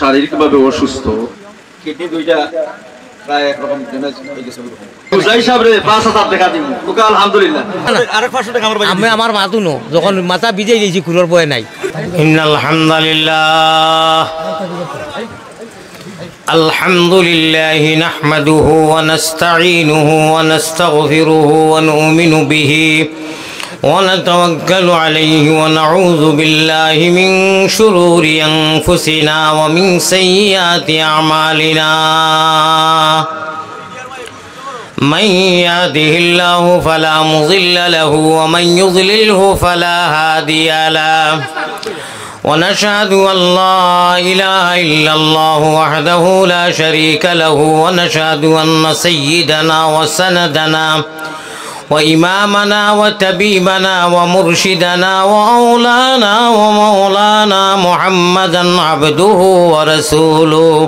শারীরিকভাবে অসুস্থ, কিডনি দুইটা প্রায় একরকম ড্যামেজ হয়ে গেছে। বুঝাই সাহেবরে 5000 টাকা দিন ওকে আলহামদুলিল্লাহ। আরেক 500 টাকা আমি আমার মাতুন যখন মাথা ভিজে গেছি কুলোর বয়ে নাই। ইন্নাল হামদুলিল্লাহ আলহামদুলিল্লাহি নাহমাদুহু ওয়া নাস্তাঈনুহু ওয়া নাস্তাগফিরুহু ওয়া নু'মিনু বিহি ونتوكل عليه ونعوذ بالله من شرور أنفسنا ومن سيئات أعمالنا من يهده الله فلا مضل له ومن يضلله فلا هادي له ونشهد أن لا إله إلا الله وحده لا شريك له ونشهد أن سيدنا وسندنا وإمامنا وطبيبنا ومرشدنا ومولانا محمدا عبده ورسوله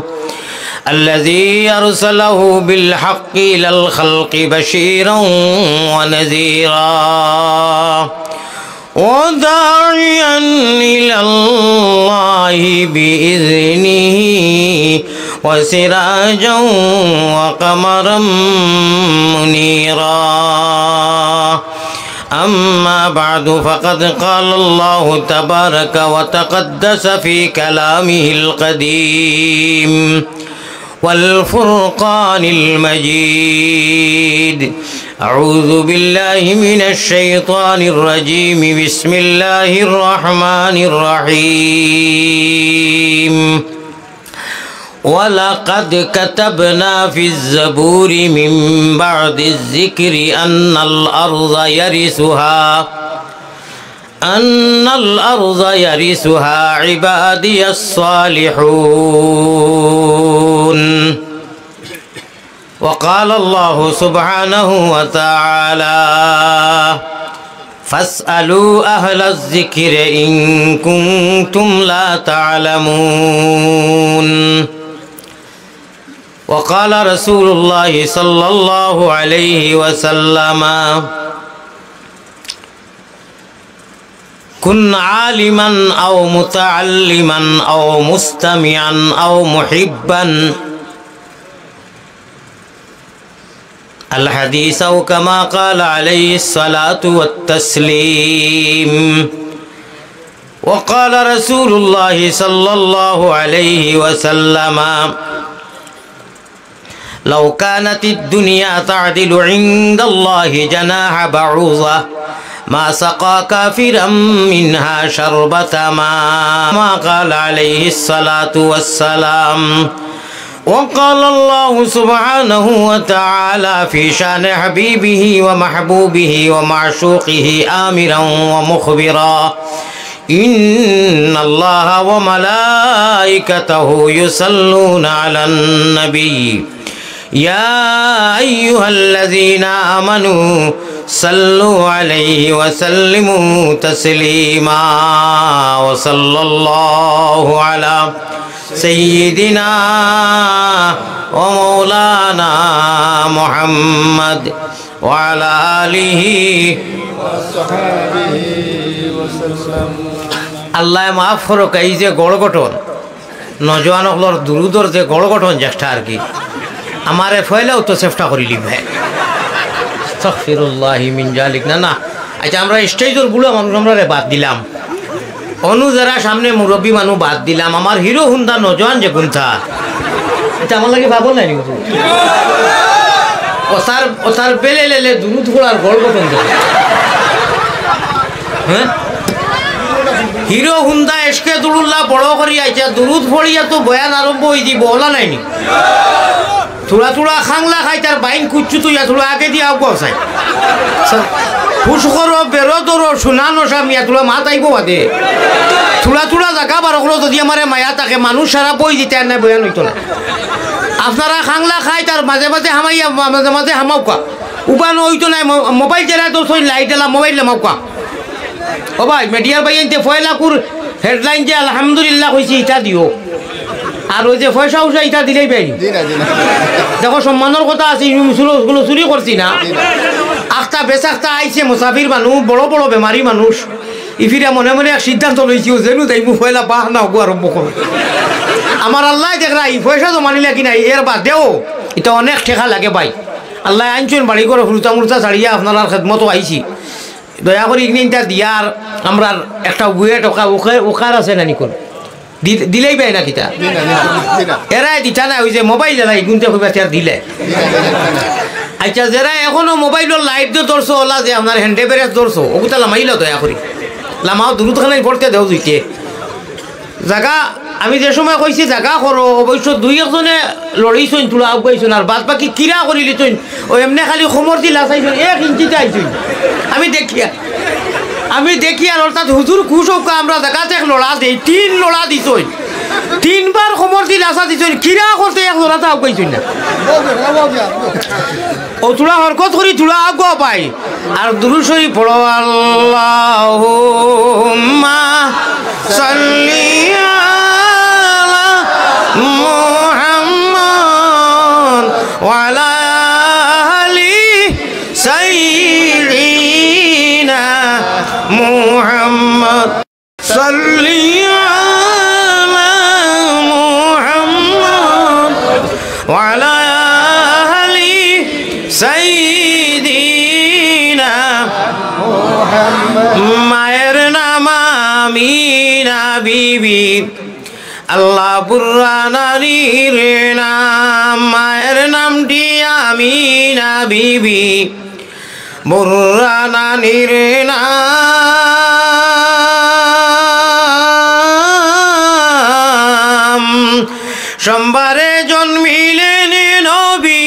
الذي أرسله بالحق إلى الخلق بشيرا ونذيرا وداعيا إلى الله بإذنه وسراجا وقمرا منيرا أما بعد فقد قال الله تبارك وتقدس في كلامه القديم والفرقان المجيد أعوذ بالله من الشيطان الرجيم بسم الله الرحمن الرحيم ولقد كتبنا في الزبور من بعد الذكر أن الأرض يرثها عبادي الصالحون وقال الله سبحانه وتعالى فاسألوا أهل الذكر إن كنتم لا تعلمون وقال رسول الله صلى الله عليه وسلم كن عالما أو متعلما أو مستمعا أو محبا الحديث أو كما قال عليه الصلاة والتسليم وقال رسول الله صلى الله عليه وسلم لو كانت الدنيا تعدل عند الله جناح بعوضة ما سقى كافرا منها شربة ماء ما قال عليه الصلاة والسلام وقال الله سبحانه وتعالى في شان حبيبه ومحبوبه ومعشوقه آمرا ومخبرا إن الله وملائكته يصلون على النبي يا أيها الذين آمنوا صلوا عليه وسلموا تسليما وصلى الله على سيدنا ومولانا محمد وعلى آله وصحبه وسلم আল্লাহ মাফ করুক। এই যে গড় গঠন নজওয়ান হলর দুরুদর যে গড় গঠন চেষ্টা আর কি আমারে ফয়লাও তো চেষ্টা করিলি ভাই আস্তাগফিরুল্লাহ মিন জালিক। না আচ্ছা আমরা স্টেজের বুড়া মানুষ আমরা বাদ দিলাম, অনু যারা সামনে মুরব্বী মানুষ বাদ দিলাম, আমার হিরো হুন্দা নজওয়ান যে গুন্থা এটা আমার লাগে ভাবো নাই ওসার বেলে লেলে দুরুদ পড়ার গড় গঠন হ্যাঁ হিরো হুন্দা এসকে দুরুল্লাহ বড় করি আইছা দুরুদ পড়িয়া তো বয়ান আরম্ভ হয়ে দিব ওলা নাইনি থোড়া থোড়া খাংলা খাই তার বাইন কুচ্ছু তুই থোড়া আগে দিয়ে আগ চাই ফুস করো বেরো তোর শুনানো সামিয়া তোরা মা তাইব বাদে থোড়া থোড়া জায়গা বার হলো যদি আমার মায়া তাকে মানুষ সারা বই দিতে আর নাই বয়ান হইতো না। আপনারা খাংলা খাই তার মাঝে মাঝে হামাইয়া মাঝে মাঝে হামাও কা উপানো হইতো নাই মোবাইল চালাই তো সই লাইট এলা মোবাইল নামাও কা ও ভাই মিডিয়ার ভাই এনতে ফয়লাকুর হেডলাইন যে আলহামদুলিল্লাহ হয়েছে ইটা দিও আর ওই যে পয়সা উসা ইটা দিলেই পাইনি দেখো সম্মানের কথা আছে ইউগুলো চুরি করছি না আখতা বেচাখতা আইছে মুসাফির মানুষ বড় বড় বেমারি মানুষ ইফিরা মনে মনে এক সিদ্ধান্ত লইছি যেন তাই মু পয়লা বাহ না আরম্ভ করো আমার আল্লাহ দেখরাই পয়সা জমা নিলে কি নাই এর বাদেও এটা অনেক ঠেকা লাগে ভাই আল্লাহ আনছেন বাড়ি করে হুলতা মুলতা ছাড়িয়া আপনার খেদমতো আইছি দয়া করে ইগনিনটা দিয়ার আমরা একটা বুয়ে টকা ওখার আছে না নিকল দিলেই পাই না কিতা এরাই দিতা না ওই যে মোবাইল এরা ইগুনতে কইবা দিলে আচ্ছা যারা এখনো মোবাইলের লাইট দিয়ে ধরছো ওলা যে আপনার হ্যান্ডে ব্যারেজ ধরছো ওগুতা লামাইল দয়া করি লামাও দূরখানায় পড়তে দেও দুইতে জায়গা আমি যে সময় কইছি জায়গা করো অবশ্য দুই একজনে লড়াইছইন তোলা আগাইছুন আর বাদ বাকি কিরা করিলিছইন ও এমনি খালি খমর দি লাচাইছুন 1 ইঞ্চিতে আইছুন আমি দেখি আর অর্থাৎ হুজুর খুশ হোক আমরা জায়গাতে এক লড়া দেই 3 লড়া দিছইন 3 বার খমর দি লাচা দিছইন কিরা করতে এক লড়াতে আগাইছুন না ও তোলা হরকত করি তোলা আগো পাই আর দুরূদ শরীফ পড়ো আল্লাহুম্মা সাল্লি আলা মুহাম্মদ ওয়া আলা আলি সাইয়্যিদিনা মুহাম্মদ সাল্লি আলা মুহাম্মদ ওয়া আলা সাইয়্যিদিনা মুহাম্মদ মায়ের নাম আমিনা বিবি আল্লাহ বুররানানির নাম মায়ের নামটি আমিনা বিবি বুররানানির নাম সোমবারে জন্মিলেন নবী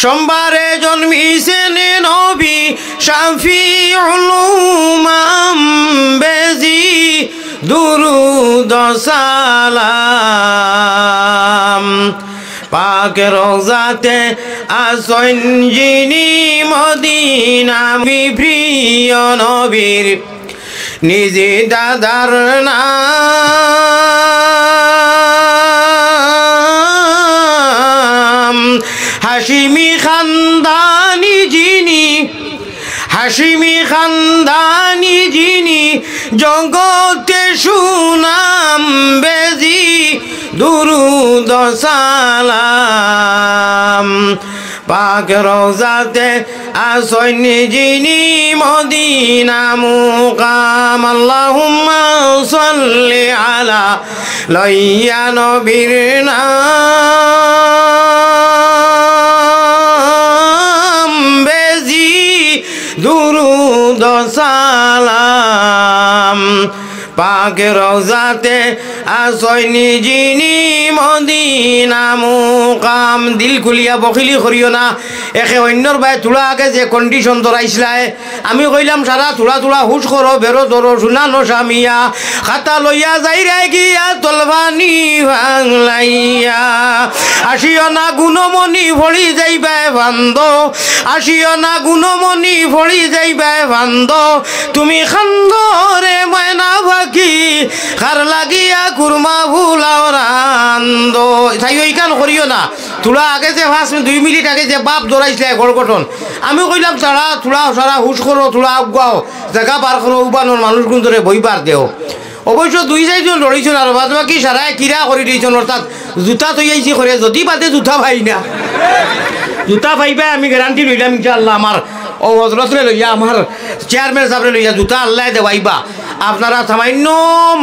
সোমবারে জন্মিছেন নবী শাফিউল উম্মাম বেজি দুরুদ সালাম পাক রওজাতে আসন যিনি মদিনা প্রিয় নবীর নিজে দাদার নাম হাশিমি খানদানি যিনি হাশিমি খানদানি যিনি জগতে সুনাম বেজি দুরুদ সালাম পাক রওজাতে আসন যিনি মদিনা মুকাম আল্লাহুম্মা সাল্লি আলা লইয়া নবীর নাম বেজি দুরুদ সালাম পাক রওজাতে আসন যিনি মদিনা মুকাম দিল খুলিয়া বখিলি করিও না একে অন্যর বাই তোলা আগে যে কন্ডিশন ধরাইছিলাই আমি কইলাম সারা তোলা তোলা হুশ করো বেরো ধরো শুনানো স্বামীয়া খাতা লইয়া যাই রে গিয়া তলবানি ভাঙলাইয়া আসিও না গুণমণি ভরি যাইবে বান্ধ আসিও না গুণমণি ভরি যাইবে বান্ধ তুমি খান্দ রে ময়না ভাকি খার লাগিয়া কুরমা ভুলাও রান্দ তাই ওই কান করিও না তোলা আগে যে 2 মিনিট আগে যে বাপ ধরাইছিলে গড় গঠন আমি কইলাম তারা তোলা সারা হুশ করো তোলা আগাও জায়গা পার করো উবানোর মানুষগুন ধরে বইবার দেও অবশ্য 2-4জন লড়াইছেন আর বাদ বাকি সারাই কিরা করে দিয়েছেন অর্থাৎ জুতা তৈয়াইছি করে যদি বাদে জুতা ভাই না জুতা ভাইবা আমি গ্যারান্টি লইলাম ইনশাআল্লাহ আমার ও হজরতরে লইয়া আমার চেয়ারম্যান সাহেবরে লইয়া জুতা আল্লাহ দেওয়াইবা আপনারা সামান্য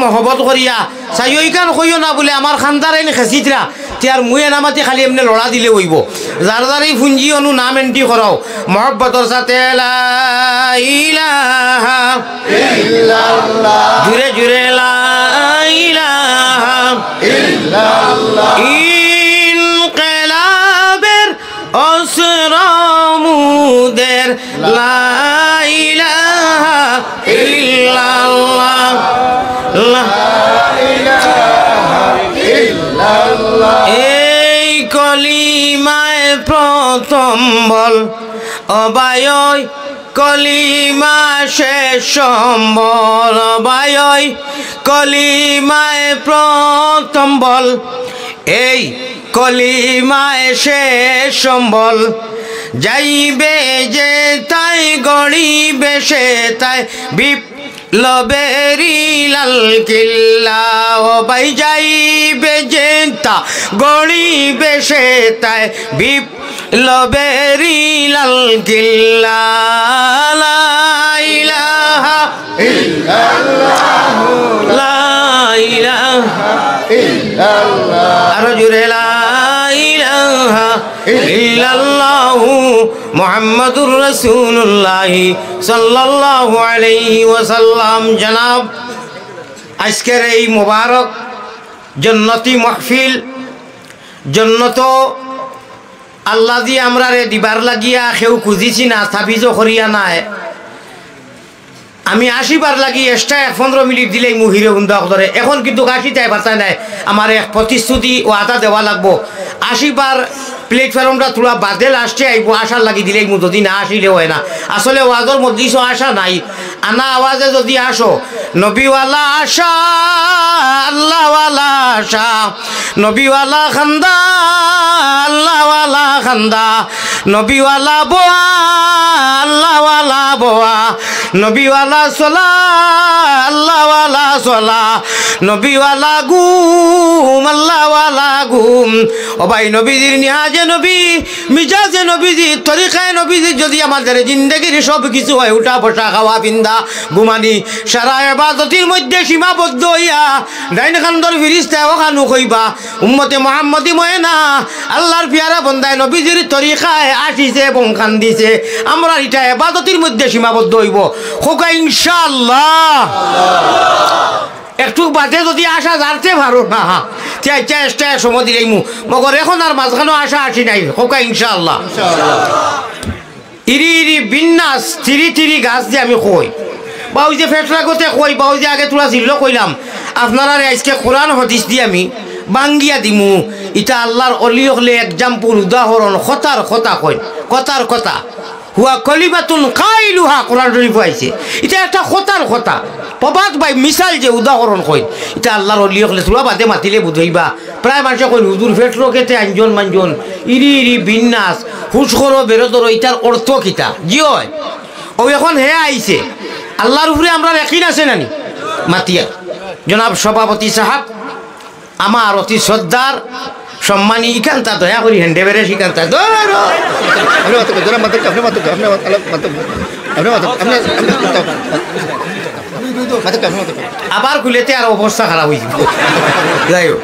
মহব্বত করিয়া চাইকান কইও না বলে আমার খানদার এনে খেঁচিতরা তার মুয়ে নামাতে খালি এমনি লড়া দিলে হইব যার দ্বারাই ফুঞ্জি অনু নাম এন্ট্রি করাও মহব্বতর সাথে লা ইলাহা ইল্লাল্লাহ জুরে জুরে লা ইলাহা ইল্লাল্লাহ ইনকিলাবের অসরামুদের লা ইলাহা ইল্লাল্লাহ লা ইলাহা ইল্লাল্লাহ এই কলিমায় প্রথম বল অবায়য় কলিমা শেষ সম্বল অবায়য় কলিমায় প্রথম বল এই কলিমায় শেষ সম্বল যাইবে যে তাই গড়িবে সে তাই বিপ্লবেরি লাল কিল্লা ও ভাই যাইবে যে কিতা গড়িবে সে তাই বিপ্লবেরি লাল কিল্লা লা ইলাহা ইল্লাল্লাহ লা ইলাহা ইল্লাল্লাহ আরো জোরে লা ইলাহা ইল্লাল্লাহ মুহাম্মাদুর রাসূলুল্লাহ সাল্লাল্লাহু আলাইহি ওয়াসাল্লাম। জনাব, আজকের এই মোবারক জন্নতি মাহফিল, জন্নত আল্লাহ দিয়ে আমরা রে দিবার লাগিয়া কেউ খুঁজিছি না, তাবিজও করিয়া নাই। আমি 80 বার লাগি এক্সট্রা 15 মিনিট দিলেই মু হিরো হুন্দা ধরে। এখন কিন্তু 80 তাই বার্তায় নাই, আমার এক প্রতিশ্রুতি ও আদা দেওয়া লাগবো। 80 বার প্লেটফর্মটা তোলা বাদে লাস্টে আইব, আশার লাগি দিলেই মু যদি না আসিলে হয় না। আসলে ওয়াজর মজলিসও আশা নাই, আনা আওয়াজে যদি আসো নবীওয়ালা আশা আল্লাহওয়ালা আশা, নবীওয়ালা খান্দা আল্লাহওয়ালা খান্দা, নবীওয়ালা বোয়া আল্লাহওয়ালা বোয়া, নবীওয়ালা সলা আল্লাহওয়ালা সলা, নবীওয়ালা গুম আল্লাহওয়ালা গুম। ও ভাই, নবীজির নিহাজে নবী, মিজাজে নবীজি, তরিকায় নবীজি যদি আমাদের জিন্দগির সব কিছু হয়, উঠা বসা, খাওয়া পিন্দা, ঘুমানি, সারা ইবাদতির মধ্যে সীমাবদ্ধ হইয়া ডাইন খান্দর ফিরিস্তা ওখানু কইবা উম্মতে মুহাম্মদি ময়না আল্লাহর পিয়ারা বন্দায় নবীজির তরিকায় আসিছে এবং কান্দিছে, আমরা এটা ইবাদতির মধ্যে সীমাবদ্ধ হইব হোকা ইনশাআল্লাহ। একটু বাদে যদি আসা যাচ্ছে ভালো না, চেষ্টা সময় দিলেই মগর এখন আর মাঝখানে আসা আসি নাই হোকা ইনশাআল্লাহ। ইরি ইরি বিন্যাস তিরি তিরি গাছ দিয়ে আমি কই বা ওই যে ফেটরা গতে কই বা ওই যে আগে তোরা ছিল কইলাম, আপনারা আজকে কোরআন হাদিস দিয়ে আমি বাঙ্গিয়া দিমু। এটা আল্লাহর অলি হলে এক্সাম্পল, উদাহরণ, কথার কথা কই, কথার কথা হুয়া কলিমাতুন কাইলুহা কোরআন শরীফ আইছে। এটা একটা কথার কথা, প্রবাদ ভাই মিসাল যে উদাহরণ কই, এটা আল্লাহর অলি হলে তোরা বাদে মাতিলে বুঝইবা। প্রায় মানুষে কই হুজুর ফেটলো কেতে আঞ্জন মাঞ্জন, ইরি ইরি বিন্যাস, হুশ করো বেরোদর, এটার অর্থ কিতা জি হয়। ও এখন হে আইছে, আল্লাহর উপরে আমরা একই আছে নানি মাতিয়া। জনাব সভাপতি সাহেব, আমার অতি শ্রদ্ধার সম্মানী ইকান্তা, দয়া করি হেন্ডে বেড়ে শিকান্তা আবার খুলেতে আর অবস্থা খারাপ হয়ে যাবে। যাই হোক,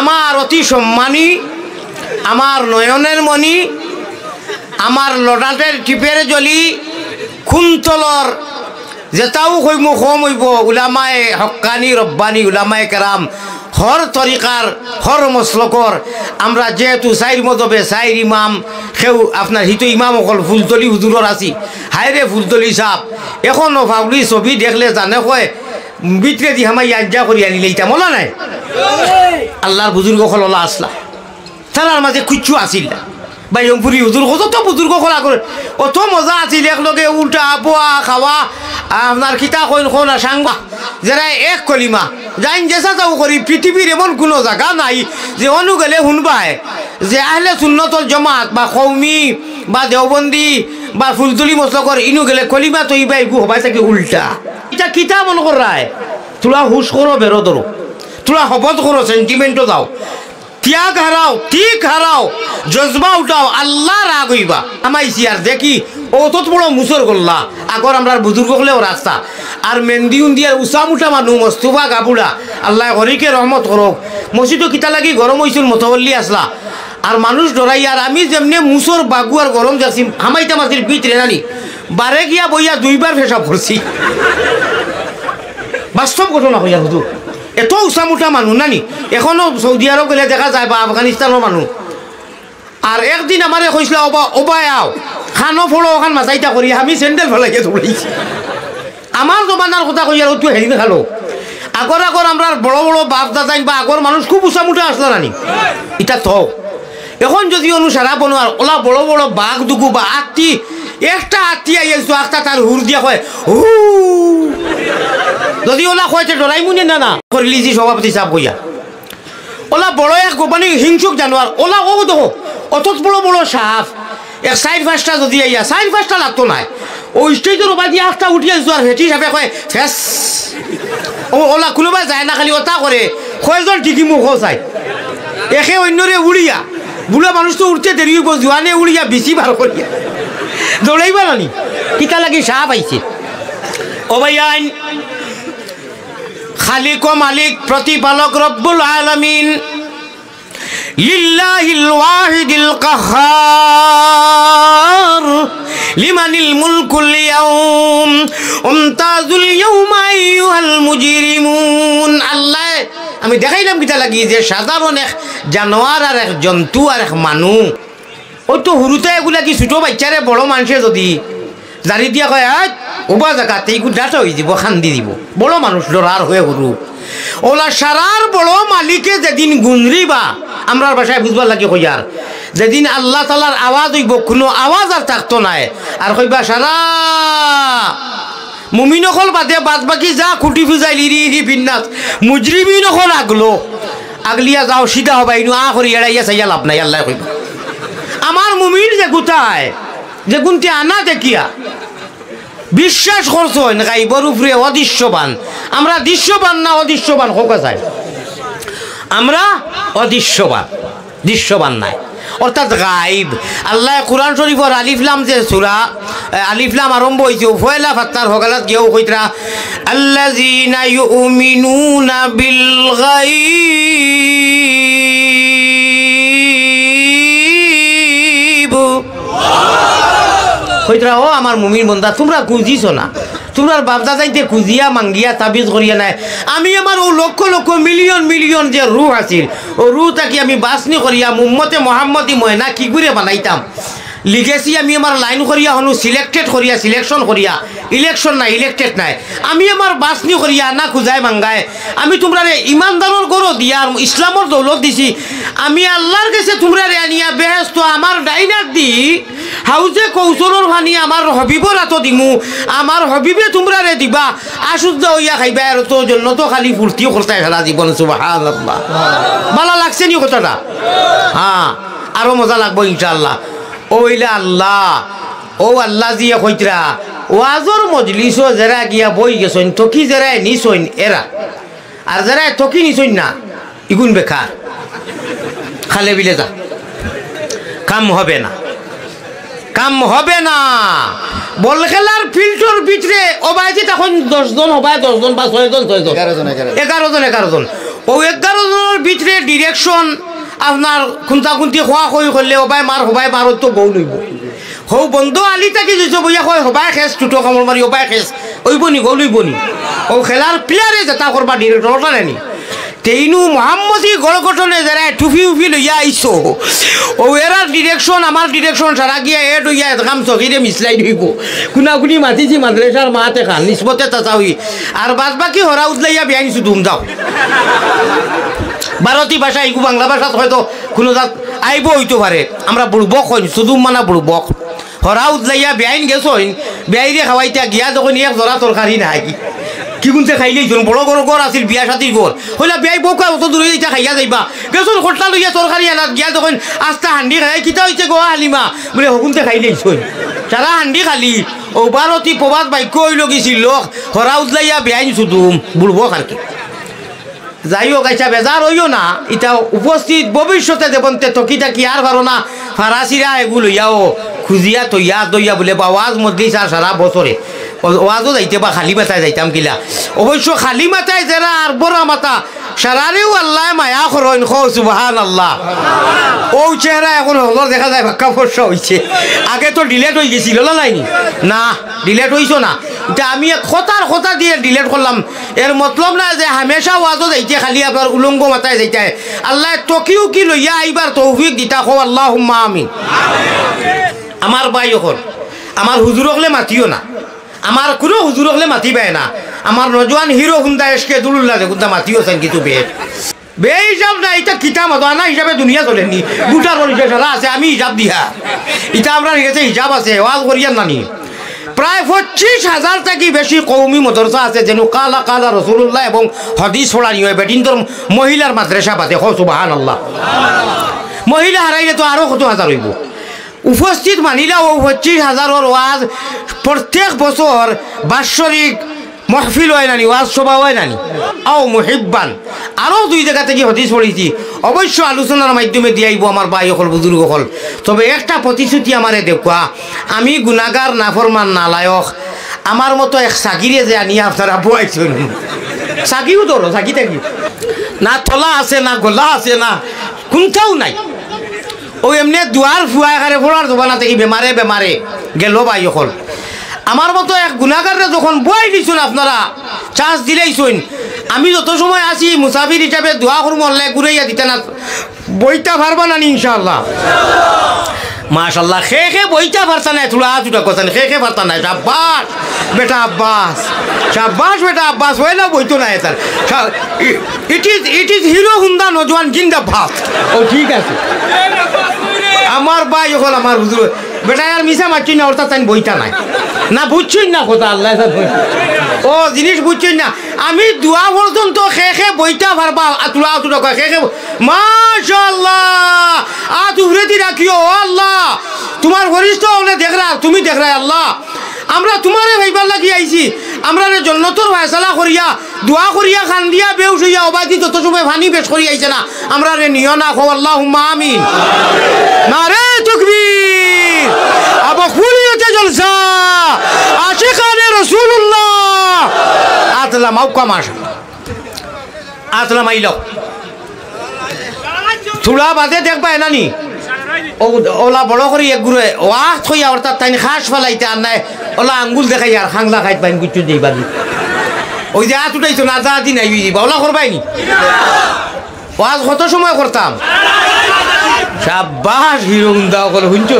আমার অতি সম্মানী, আমার নয়নের মণি, আমার লটাটের টিপের জলি, খুনতলর যেটাও কইমু কম হইব, উলামায়ে হক্কানি রব্বানি, উলামায়ে কেরাম, হর তরিকার হর মসলকর। আমরা যেহেতু সাইর মদবে সাইর ইমাম, সেও আপনার হিতো ইমাম অকল ফুলতলি হুজুরর আছি, হাইরে ফুলতলি সাপ এখনও ফাউলি ছবি দেখলে জানে কয় বিতরে দি হামাই আজ্ঞা করি আনিলে, এটা মনে নাই আল্লাহর বুজুর্গ খলা আসলা, তার মাঝে কুচ্ছু আসিল না। বাইরংপুরি হুজুর কত বুজুর্গ খোলা করে অত মজা আছিল, একলগে উল্টা পোয়া খাওয়া, আপনার কিতা কইন কোনা সাংবা যারা এক কলিমা যাইন জেসা যাও করি। পৃথিবীর এমন কোনো জায়গা নাই যে অনুগেলে শুনবায় যে আহলে সুন্নতল জমাত বা কৌমি বা দেওবন্দি বা ফুলতুলি মসলকর ইনু গেলে কলিমা তৈবা এগু হবাই থাকে উল্টা। এটা কিতা মনে করায়, তোরা হুশ করো, বেরো ধরো, তোরা শপথ করো, সেন্টিমেন্টও দাও, ত্যাগ হারাও, ঠিক হারাও, জজবা উঠাও, আল্লাহ রাগ হইবা। আমাইছি আর দেখি অত বড় মুসর করলা আগর আমরা বুজুর্গ হলেও রাস্তা আর মেহেন্দি উন্দিয়ার উষা মুঠা মানুষ মস্তুফা গাবুড়া, আল্লাহ হরিকে রহমত করক। মসজিদও কিতা লাগি গরম হয়েছিল, মতবল্লি আসলা আর মানুষ ডরাই। আর আমি যেমনি মুসর বাগু আর গরম যাচ্ছি হামাইতা মাসির পিঠ রেনানি বারে গিয়া বইয়া 2 বার পেশাব করছি। বাস্তব ঘটনা হইয়া হুজুর, এত উষা মুঠা মানুষ নানি, এখনো সৌদি আরব গেলে দেখা যায় বা আফগানিস্তানের মানুষ। আর একদিন আমারে কইছিল ওবায়াও খানো ফলো ওখান মাথাইটা করি, আমি স্যান্ডেল ফেলাইকে দৌড়াইছি। আমার জমানার কথা কই আর তুই হেরিন খালো। আগর আগর আমরা বড় বড় বাপ দাদাই বা আগর মানুষ খুব উষা মুঠা আসলো নানি, এটা তো এখন যদি অনুসারা বনোয়ার ওলা বড় বড় বাঘ দুগু বা আত্মি একটা আত্মি আইয়াছো একটা তার হুর দিয়া কয় হু, যদি ওলা কয়তে ডরাই মুনে না না করলি যে সভাপতি সাহেব কইয়া ওলা বড় এক গোপানি হিংসুক জানোয়ার, ওলা ও দেখো অত বড় বড় সাপ এক 4-5টা যদি আইয়া 4-5টা লাগতো নাই, ওই স্টেজের ওপর দিয়ে একটা উঠিয়ে আর হেঁটি সাপে কয় ফেস, ওলা কোনোবাই যায় না, খালি ওটা করে কয়জন টিকি মুখ চাই একে অন্যরে উড়িয়া বুড়া মানুষ তো উঠতে দেরি হইব জোয়ানে উড়িয়া বেশি বার করিয়া দৌড়াইবা নানি কিতা লাগি সাপ আইছে ও ভাইয়ান খালিক ও মালিক প্রতিপালক রব্বুল আলামিন লিল্লাহিল ওয়াহিদিল কাহ্হার লিমানিল মুলকুল ইয়াউম উমতাজুল ইয়াউমা আইয়ুহাল মুজরিমুন। আল্লাহ আমি দেখাইলাম কিতা লাগি যে সাধারণ এক জানোয়ার আর এক জন্তু আর এক মানুষ ওই তো হুরুতে এগুলা কি ছোট বাচ্চারে বড় মানুষে যদি জারি দিয়া কয় ওবা জায়গাতে এইগুলো ডাটা হয়ে দিব খান্দি দিব বড় মানুষ ডরার হয়ে হুরু ওলা সারার বড় মালিকে যেদিন গুনরিবা আমরা বাসায় বুঝবার লাগে কইয়ার যেদিন আল্লাহ তালার আওয়াজ হইব কোনো আওয়াজ আর থাকতো নাই আর কইবা সারা মুমিনকল বাদে বাদ বাকি যা খুঁটি ফুজাই লিরি বিন্যাস মুজরিমিনকল আগলিয়া যাও সিধা হবা ইনু করি এড়াইয়া চাইয়া লাভ নাই আল্লাহ কইবা আমার মুমিন যে গুতায় যে গুনটি আনা দেখিয়া বিশ্বাস করছেন গাইবর উপরে অদৃশ্যবান আমরা দৃশ্যবান না অদৃশ্যবান হোক চাই আমরা অদৃশ্যবান দৃশ্যবান নাই অর্থাৎ গাইব আল্লাহ কুরআন শরীফর আলিফলাম যে সূরা আলিফলাম আরম্ভ হইছে পয়লা ফাত্তার হগালাত গিয়েও কইতরা আল্লাযিনা ইউমিনুনা বিল গাইব কইতরা ও আমার মুমিন বন্দা তোমরা খুঁজিছ না তোমরা বাপদা যাইতে খুঁজিয়া মাঙ্গিয়া তাবিজ করিয়া নাই আমি আমার ও লক্ষ লক্ষ মিলিয়ন মিলিয়ন যে রুহ আছিল ও রুহ তাকে আমি বাসনি করিয়া মুম্মতে মোহাম্মদী ময়না কি করে বানাইতাম লিখেছি আমি আমার লাইন করিয়া হনু সিলেক্টেড করিয়া সিলেকশন করিয়া ইলেকশন নাই ইলেক্টেড নাই আমি আমার বাসনি করিয়া না খুঁজায় মাঙ্গায় আমি তোমরা ইমানদারর গরো দিয়া ইসলামর দৌলত দিছি আমি আল্লাহর কাছে তোমরা আনিয়া বেহেস্ত আমার ডাইনার দি হাউজে কৌশলর ভানি আমার হবিবর হাত দিমু আমার হবিবে তোমরা দিবা আশুদ্ধ হইয়া খাইবা আর তোর জন্য তো খালি ফুর্তিও করতে সারা জীবন সুবহানাল্লাহ ভালো লাগছে নি কথাটা হ্যাঁ আরো মজা লাগবো ইনশাআল্লাহ ওইলা আল্লাহ ও আল্লাহ জিয়া কইতরা ওয়াজর মজলিসও যারা গিয়া বই গেছেন তকি যারা নিছইন এরা আর যারা তকি নিছইন না ইগুন বেকার খালে বিলে যা কাম হবে না কাম হবে না বল খেলার ফিল্ডর ভিতরে ওবাইজি তখন 10 জন হবায় 10 জন বা 6 জন 11 জন ও 11 জনের ভিতরে ডিরেকশন আপনার খুন্তা খুন্তি খোয়া কই করলে ওবাই মার হবাই মারত তো বউ লইব হৌ বন্ধু আলি তাকি যদি বইয়া কয় হবাই খেস টুটো কামড় মারি ওবাই খেস ওইব নি গৌ লইব নি ও খেলার প্লেয়ারে যেটা করবা ডিরেক্টরটা নেনি তেইনু মোহাম্মদী গড়গঠনে যারা টুফি উফি লইয়া আইসো ও এরা ডিরেকশন আমার ডিরেকশন সারা গিয়া এড হইয়া কাম চকিরে মিসলাই ধুইব কুনাকুনি মাতিছি মাদ্রাসার মাতে খান নিসবতে তাচা হই আর বাদ বাকি হরা উদলাইয়া বিয়া নিছু ধুম দাও ভারতী ভাষা ইগু বাংলা ভাষাত হয়তো কোনো জাত আইব হইতে পারে আমরা বুড়বক হইন সুদুম মানা বুড়বক হরা উদলাইয়া বেআইন গেছইন বেআইরে খাওয়াইতা গিয়া যখন এক জোড়া তরকারি নাই কি গুনতে খাইলেই জন বড় বড় ঘর আছিল বিয়া সাথীর ঘর হইলা বিয়াই বউকা অত দূরে যাইতা খাইয়া যাইবা গেছন খটলা লইয়া তরকারি আনাত গিয়া যখন আস্তা হান্ডি খাই কিতা হইছে গো হালিমা বলে হগুনতে খাইলেই ছই সারা হান্ডি খালি ও ভারতী প্রবাদ বাক্য হইল গেছিল লোক হরা উদলাইয়া বেআইন সুদুম বুড়বক আর কি যাই হোক আইসা বেজার হইও না এটা উপস্থিত ভবিষ্যতে দেবন্তে তকিটা কি আর পারো না ফারাসিরা এগুলো লইয়াও খুঁজিয়া তৈয়া দইয়া বলে বা ওয়াজ মধ্যে সারা বছরে ওয়াজও যাইতে বা খালি মাথায় যাইতাম কিলা অবশ্য খালি মাথায় যারা আর বড় মাথা সারারেও আল্লাহ মায়া করেন সুবহানাল্লাহ ও চেহারা এখন হলর দেখা যায় ভাক্কা ফর্সা হয়েছে আগে তো ডিলেট হয়ে গেছিল না ডিলেট হইছো না এটা আমি কথা দিয়ে ডিলেট করলাম এর মতলব না যে হামেশা ওয়াজও যাইতে খালি আপনার উলঙ্গ মাথায় যাইতে আল্লাহ তকিও কি লইয়া আইবার তৌফিক দিতা খো আল্লাহুম্মা আমিন আমার ভাই এখন আমার হুজুর হলে মাতিও না আমার কোনো হুজুর হলে মাতিবে না আমার নজওয়ান হিরো হুন্দা এসকে দুলুল্লাহ দেখুন মাতিও চান কিছু বে হিসাব না এটা কিতাব আনা হিসাবে দুনিয়া চলেনি দুটার সারা আছে আমি হিসাব দিয়া এটা আমরা কাছে হিসাব আছে ওয়াজ করিয়ার নানি প্রায় 25,000 থেকে বেশি কৌমি মদরসা আছে যেন কালা কালা রসুল্লাহ এবং হদিস ছড়ানি হয় বেটিনতর মহিলার মাদ্রাসা পাতে সুবহানাল্লাহ মহিলা হারাইলে তো আরো কত হাজার হইব উপস্থিত মানিলা ও 25,000 ওয়াজ প্রত্যেক বছর বাৎসরিক মহফিল হয় নানি ওয়াজ সভা হয় নানি আও মুহিব্বান আরও 2 জায়গা থেকে হদিস পড়েছি অবশ্য আলোচনার মাধ্যমে দিয়াইব আমার ভাই হল বুজুর্গ হল তবে একটা প্রতিশ্রুতি আমারে দেখুয়া আমি গুনাহগার নাফরমান নালায়ক আমার মতো এক সাকিরে যে আনিয়া আপনারা বয়াইছেন সাকিও ধরো সাকি থাকি না তলা আছে না গলা আছে না কোনটাও নাই ও এমনি দুয়ার ফুয়া এখানে ফোড়ার দোকানা থেকে বেমারে বেমারে গেল ভাই হল আমার মতো এক গুনাহগাররা যখন বই দিছুন আপনারা চান্স দিলেইছুন আমি যত সময় আসি মুসাফির হিসাবে দোয়া করবো আল্লাহ ঘুরাইয়া দিতে না বইটা পারবা না ইনশাআল্লাহ মাশাআল্লাহ খে বইটা পারতা না তুলা কথা খে পারতা না শাবাশ বেটা আব্বাস শাবাশ বেটা আব্বাস হইলা বইতো না এটার ইট ইজ হিরো হুন্ডা নজওয়ান জিন্দাবাদ ও ঠিক আছে আমার ভাই হল আমার হুজুর বেটা আর মিশা মারছি না অর্থাৎ আমি বইটা নাই না বুঝছেন না কথা আল্লাহ ও জিনিস বুঝছেন না আমি দোয়া পর্যন্ত খে বইটা পারবা তুলা খে মাশাআল্লাহ উভরেতি রাখিও আল্লাহ তোমার বরিষ্ঠ হলে দেখরা তুমি দেখরা আল্লাহ আমরা তোমারে ভাইবার লাগি আইছি আমরা জন্নতর ফয়সালা করিয়া দোয়া করিয়া খান দিয়া বেউস হইয়া অবাদি যত সময় পানি বেশ করি আইছে না আমরা রে নিও না খো আল্লাহুম্মা আমিন নারে তাকবীর আবা খুলিয়াতে জলসা আশিকানে রাসূলুল্লাহ আতলা মাউকা মাশা আতলা মাইলো থোড়া বাদে দেখবা এনানি ওলা বড় করি এক গুড়ে ওয়া থইয়া অর্থাৎ তাই খাস ফেলাইতে আর নাই ওলা আঙ্গুল দেখাই আর খাংলা খাইতে পাইন গুচ্ছু দিই বাদি ওই যে হাত উঠাইছো না যা দিন আইবি ওলা করবাইনি ওয়াজ কত সময় করতাম শাবাশ হিরুন্দা ওগুলো শুনছো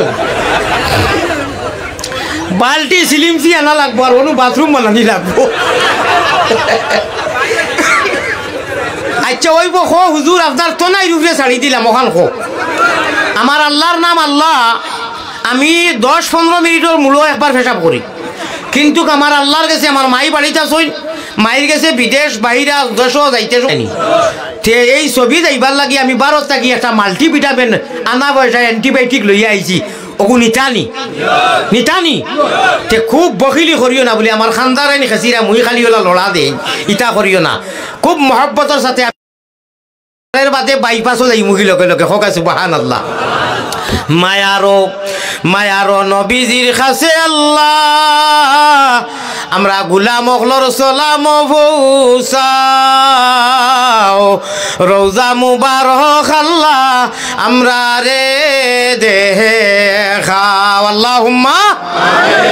বালটি সিলিমসি আনা লাগবো আর অনু বাথরুম বানানি লাগবো আচ্ছা ওই খো হুজুর আপনার তো নাই রূপে ছাড়ি দিলাম ওখান খো আমার আল্লাহর নাম আল্লাহ আমি 10-15 মিনিটের মূল্য একবার পেশাব করি কিন্তু আমার আল্লাহর কাছে আমার মাই বাড়িতে আসই মায়ের কাছে বিদেশ বাহিরা দেশও যাইতে তে এই ছবি যাইবার লাগি আমি 12 থাকি একটা মাল্টিভিটামিন আনা পয়সা অ্যান্টিবায়োটিক লইয়া আইছি ওগু নিতানি তে খুব বখিলি করিও না বলে আমার খানদারানি খাসিরা মুই খালি ওলা লড়া দেই ইটা করিও না খুব মহব্বতের সাথে বাদে বাইপাসও যাই মুখি লগে লগে হোক সুবহানাল্লাহ মায়ারো নবীজির কাছে আল্লাহ আমরা গুলাম অখলর সালাম পৌঁছাও রওজা মুবারক আল্লাহ আমরা রে দেখাও আল্লাহুম্মা আমিন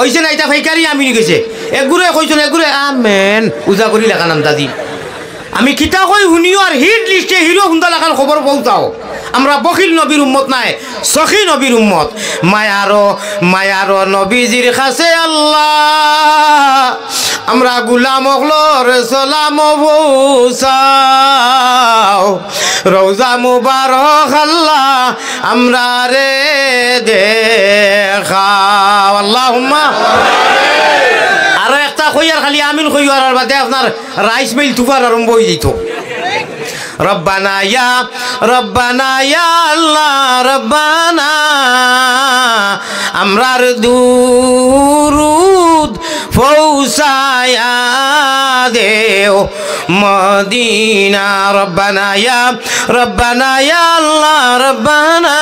ওইছে না এটা ফাইকারি আমি গেছে একগুরে কইছো একগুরে আমেন উজা করি লেখা নাম দাদি আমি কিতা কই শুনিও আর হিট লিস্টে হিরো হুন্দা লাখান খবর পৌঁছাও আমরা বখিল নবীর উম্মত নাই সখী নবীর উম্মত মায়ারো নবীজির কাছে আল্লাহ আমরা গুলাম অখলর সালাম পৌঁছাও রওজা মুবারক আল্লাহ আমরা রে দেখাও আল্লাহুম্মা আর একটা কইয়ার খালি আমিন কইয়ার আর বাদে আপনার রাইস মিল তুফার আরম্ভ হয়ে যেত রব্বানা ইয়া আল্লাহ রব্বানা আমরার দুরুদ পৌঁছায়া দেও মদিনা রব্বানা ইয়া আল্লাহ রব্বানা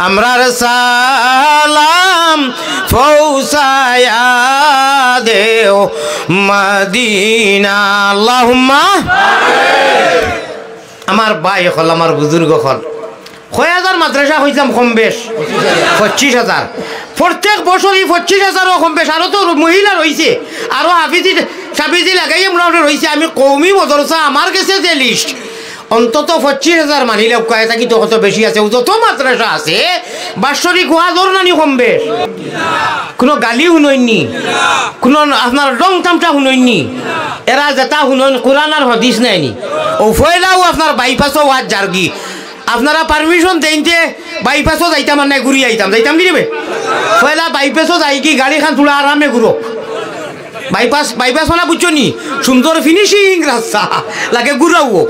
আমরার সালাম পৌঁছায়া দেও মদিনা আল্লাহুম্মা আমার ভাই হল আমার বুজুর্গ হল ৬,০০০ মাদ্রাসা হইতাম কম বেশ ২৫,০০০ প্রত্যেক বছরই ২৫,০০০ কম বেশ আরো তো মহিলা রয়েছে আরো সাবিজি লাগাই মোটামুটি রয়েছে আমি কৌমি মদরসা আমার কাছে যে লিস্ট অন্তত ২৫,০০০ মানিলে কয়ে থাকি তো কত বেশি আছে যত মাদ্রাসা আছে বাৎসরিক হওয়া ধর নানি কম বেশ কোনো গালি শুনইনি কোনো আপনার রং তামটা শুনইনি এরা যেটা শুনইন কোরআন আর হদিস নাইনি ও ফয়লাও আপনার বাইপাসও ওয়াজ জার্গি আপনারা পারমিশন দেইতে বাইপাসও যাইতাম আর নাই ঘুরি যাইতাম কি নেবে ফয়লা বাইপাসও যাই কি গাড়ি খান তোলা আরামে ঘুরো বাইপাস মানে বুঝছো নি সুন্দর ফিনিশিং রাস্তা লাগে ঘুরাও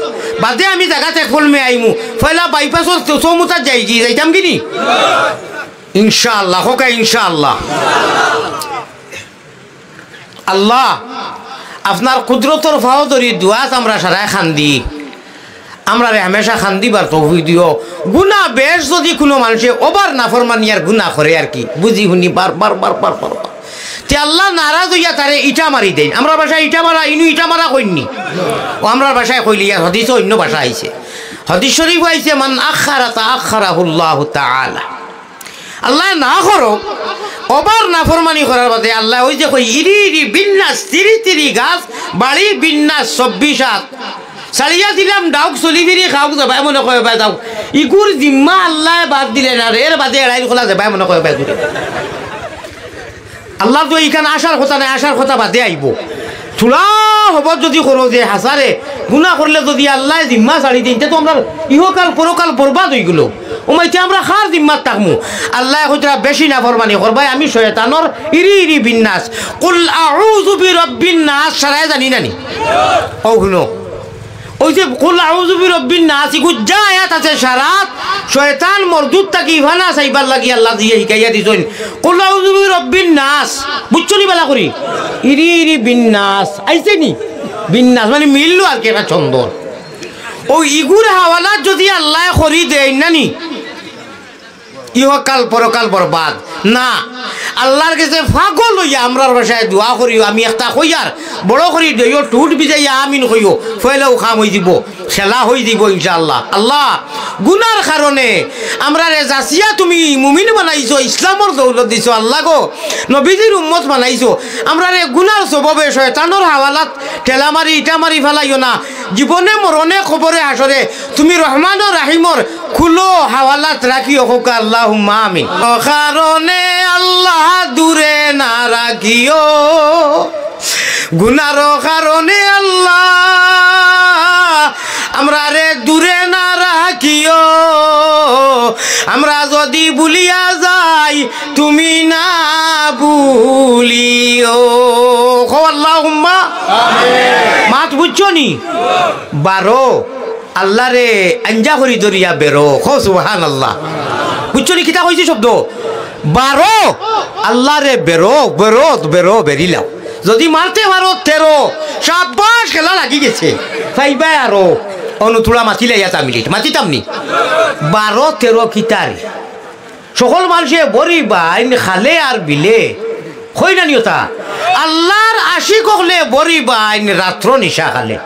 বাদে আমি জায়গাতে ফলমে আইমু ফয়লা বাইপাসও চৌমুতার যাইতাম কি নি ইনশাআল্লাহ হোকা ইনশাআল্লাহ আল্লাহ আপনার কুদরতর ফাও ধরি দুয়াত আমরা সারায় খান্দি আমরা রে হামেশা খান্দিবার তৌফিক দিও গুনাহ বেশ যদি কোনো মানুষে ওবার নাফরমানিয়ার গুনাহ করে আর কি বুঝি শুনি বারবার তে আল্লাহ নারাজ হইয়া তারে ইটা মারি দেন আমরা ভাষায় ইটা মারা ইনু ইটা মারা কইনি ও আমরা ভাষায় কইলি আর হাদিসে অন্য ভাষা আইছে হাদিস শরীফ আইছে মান আখারা তাআখারাহুল্লাহু তাআলা আল্লাহ না করো ওবার নাফরমানি করার বাদে আল্লাহ ওই যে কই ইরি বিন্যাস তিরি গাছ বাড়ি বিন্যাস 26 হাত সারিয়া দিলাম ডাউক চলি ফিরি খাওক যাবা মনে কয় বাই দাও ইগুর জিম্মা আল্লাহ বাদ দিলেন আর এর বাদে এড়াই খোলা যাবা মনে কয় বাই ঘুরে আল্লাহ তো এইখানে আসার কথা নাই আসার কথা বাদে আইব চুলা হব যদি করো যে হাসারে গুনাহ করলে যদি আল্লাহ জিম্মা ছাড়ি দিন তো আমরা ইহকাল পরকাল বরবাদ হয়ে গেল ওমাইতে আমরা খার জিম্মাত থাকমু আল্লাহ হইতরা বেশি না ফরমানি করবাই আমি শয়তানর ইরি বিন্যাস কুল আউযু বিরাব্বিন নাস সারায় জানি নানি ও শুনো ওই যে কুল আউযু বিরাব্বিন নাস ইগু যা আয়াত আছে সারাত শয়তান মরদুদ তাকি ইভানা সাইবার লাগি আল্লাহ দিয়ে হিকাইয়া দিছেন কুল আউযু বিরাব্বিন নাস বুঝছনি বালা করি ইরি বিন্যাস আইছে নি বিন্যাস মানে মিললো আর কি একটা চন্দন ও ইগুর হাওয়ালাত যদি আল্লাহ করি দেয় নানি ইহকাল পরকাল বরবাদ না আল্লাহর কাছে পাগল হইয়া আমরার ভাষায় দোয়া করিও আমি একটা কইয়ার বড় করি দিও টুট বিজাইয়া আমিন কইও ফয়লাও খাম হই দিব খেলা হই দিব ইনশাআল্লাহ আল্লাহ গুনার কারণে আমরা রে জাসিয়া তুমি মুমিন বানাইছো ইসলামর দৌলত দিছো আল্লাহ গো নবীজির উম্মত বানাইছো আমরা রে গুনার সববে শয়তানের হাওয়ালাত ঠেলা মারি ইটা মারি ফেলাইও না জীবনে মরণে খবরে আসরে তুমি রহমান ও রাহিমর খুলো হাওয়ালাত রাখিও হোক আল্লাহুম্মা আমিন কারণে আল্লাহ দূরে না রাখিও গুনার কারণে আল্লাহ আমরা রে দূরে না রাখিও আমরা যদি ভুলিয়া যাই তুমি না ভুলিও আল্লাহুম্মা আমিন মাত বুঝছো নি 12 আল্লাহ রে আঞ্জা করি দরিয়া বেরো খো সুবহানাল্লাহ বুঝছো নি কিতা কইছি শব্দ 12 আল্লাহ রে বেরো বেরিলাও যদি মারতে পারো 13 শাবাশ খেলা লাগি গেছে ফাইবা আরো অনুতুলা মাতিলে ইয়াতা মিলিট মাতিতামনি 12-13 কিতারি সকল মানুষে বরি বাইন খালে আর বিলে কই না নিয়তা আল্লাহর আশিক হলে বরি বাইন রাত্র নিশা খালে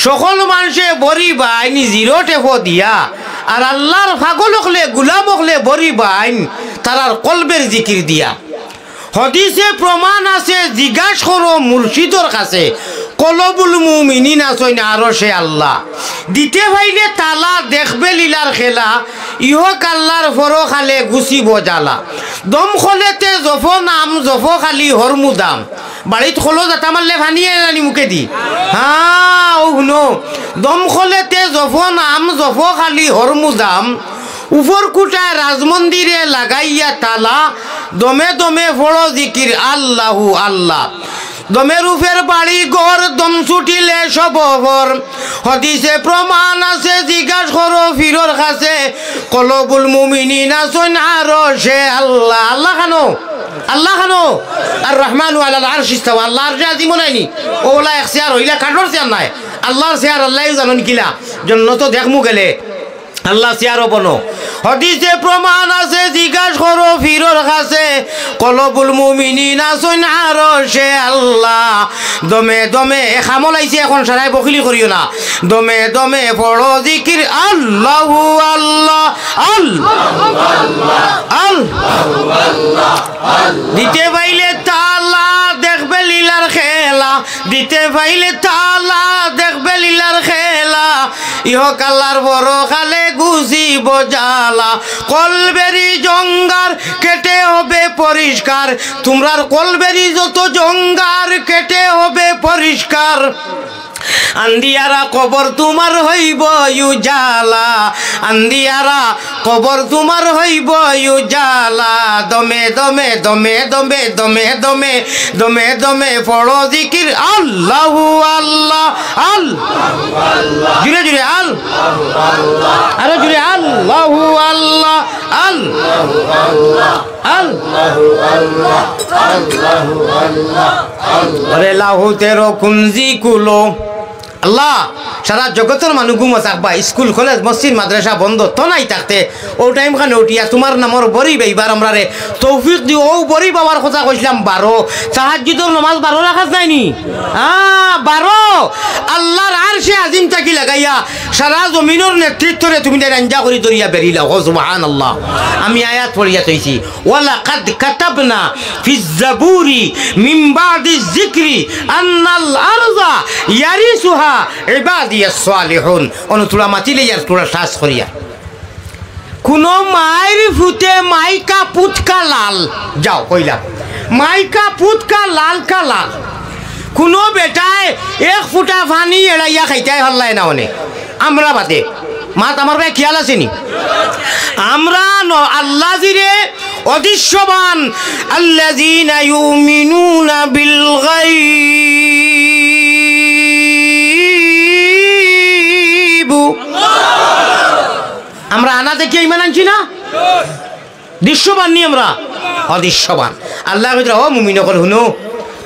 সকল মানুষে বরি বাইন জিরো টেফো দিয়া আর আল্লাহর পাগল হলে গুলাম হলে বরি বাইন তারার কলবের জিকির দিয়া হাদিসে প্রমাণ আছে জিজ্ঞাস করো মুর্শিদর কাছে কলবুল মুমিনিন আছেন আরশে আল্লাহ দিতে ভাইলে তালা দেখবে লীলার খেলা ইহক আল্লাহর ফরো খালে গুছিব জ্বালা দম খলেতে জফ নাম জফ খালি হরমুদাম বাড়িত খলো যাতা মারলে ভানিয়ে রানি মুখে দি হ্যাঁ ও শুনো দম খলেতে জফ নাম জফ খালি হরমুদাম উপর কুটায় রাজমন্দিরে লাগাইয়া তালা দমে দমে ফড়ো জিকির আল্লাহু আল্লাহ দমের উপের বাড়ি ঘর দম ছুটিলে সবর হদিসে প্রমাণ আছে জিজ্ঞাস করো ফিরর কাছে কলবুল মুমিনিন আছেন আরশে আল্লাহ আল্লাহ খানো আর রহমানু আলাল আরশ ইস্তাওয়া আল্লাহর জাতি মনাইনি ওলা এক চেয়ার হইলা কাঠর চেয়ার নাই আল্লাহর চেয়ার আল্লাহ জানেন কিলা জন্য তো দেখমু গেলে আল্লাহ চেয়ারও বনো হদিসে প্রমাণ আছে জিজ্ঞাস করো ফিরর কাছে কলবুল মুমিনিন আছেন আরশে আল্লাহ দমে দমে খামলাইছে এখন সারাই বকিলি করিও না দমে দমে পড়ো জিকির আল্লাহু আল্লাহ আল্লাহ দিতে পাইলে তালা দেখবে লীলার খেলা দিতে পাইলে তালা দেখবে লীলার খেলা ইহক আল্লাহর বড় খালে গুছি বজালা কলবেরি জঙ্গার কেটে হবে পরিষ্কার তোমরার কলবেরি যত জঙ্গার কেটে হবে পরিষ্কার আন্দিয়ারা কবর তোমার হইব উজালা, আন্দিয়ারা কবর তোমার হইব উজালা। দমে দমে দমে দমে দমে দমে দমে দমে পড়ো জিকির আল্লাহু আল্লাহ আল্লাহ, জুড়ে জুড়ে আল, আরো জুড়ে আল্লাহু আল্লাহ আল্লাহু আল্লাহ আল্লাহু আল্লাহ আল্লাহু আল্লাহ। আরে লাহু তেরো কুঞ্জি কুলো আল্লাহ, সারা জগতের মানুষ ঘুমো থাকবা, স্কুল কলেজ মসজিদ মাদ্রাসা বন্ধ তো নাই থাকতে ও টাইম খানে উঠিয়া তোমার নামর বড়ি এইবার আমরা রে তৌফিক দিও। ও বড়ি বাবার কথা কইছিলাম 12 তাহাজ্জুদের নামাজ 12 রাখাত নাইনি 12 আল্লাহর আরশে আজিম তাকি লাগাইয়া সারা জমিনের নেতৃত্বরে তুমি রাঞ্জা করি দরিয়া বেরিলা। ও সুবহানাল্লাহ। আমি আয়াত পড়িয়া তৈছি ওয়ালা কাদ কাতাবনা ফিজ জাবুরি মিন বাদি যিকরি আন্নাল আরযা ইয়ারিসুহা ইবাদিয়াস সালিহুন। অনুতুলা মাতিলে ইয়ার তোরা শ্বাস করিয়া কোন মায়ের ফুটে মাইকা পুতকা লাল, যাও কইলাম মাইকা পুতকা লাল কা লাল। কোনো বেটায় 1 ফুটা পানি এড়াইয়া খাইতে হল্লায় না অনেক আমরা বাদে মাত আমার ভাই খেয়াল আসেনি আমরা আল্লাহ জিরে অদৃশ্যবান আল্লাযীনা ইউমিনুনা বিল গায়ব। আমরা আনা দেখে ইমান আনছি না, দৃশ্যবান নি আমরা অদৃশ্যবান। আল্লাহ ও মুমিন কল শুনো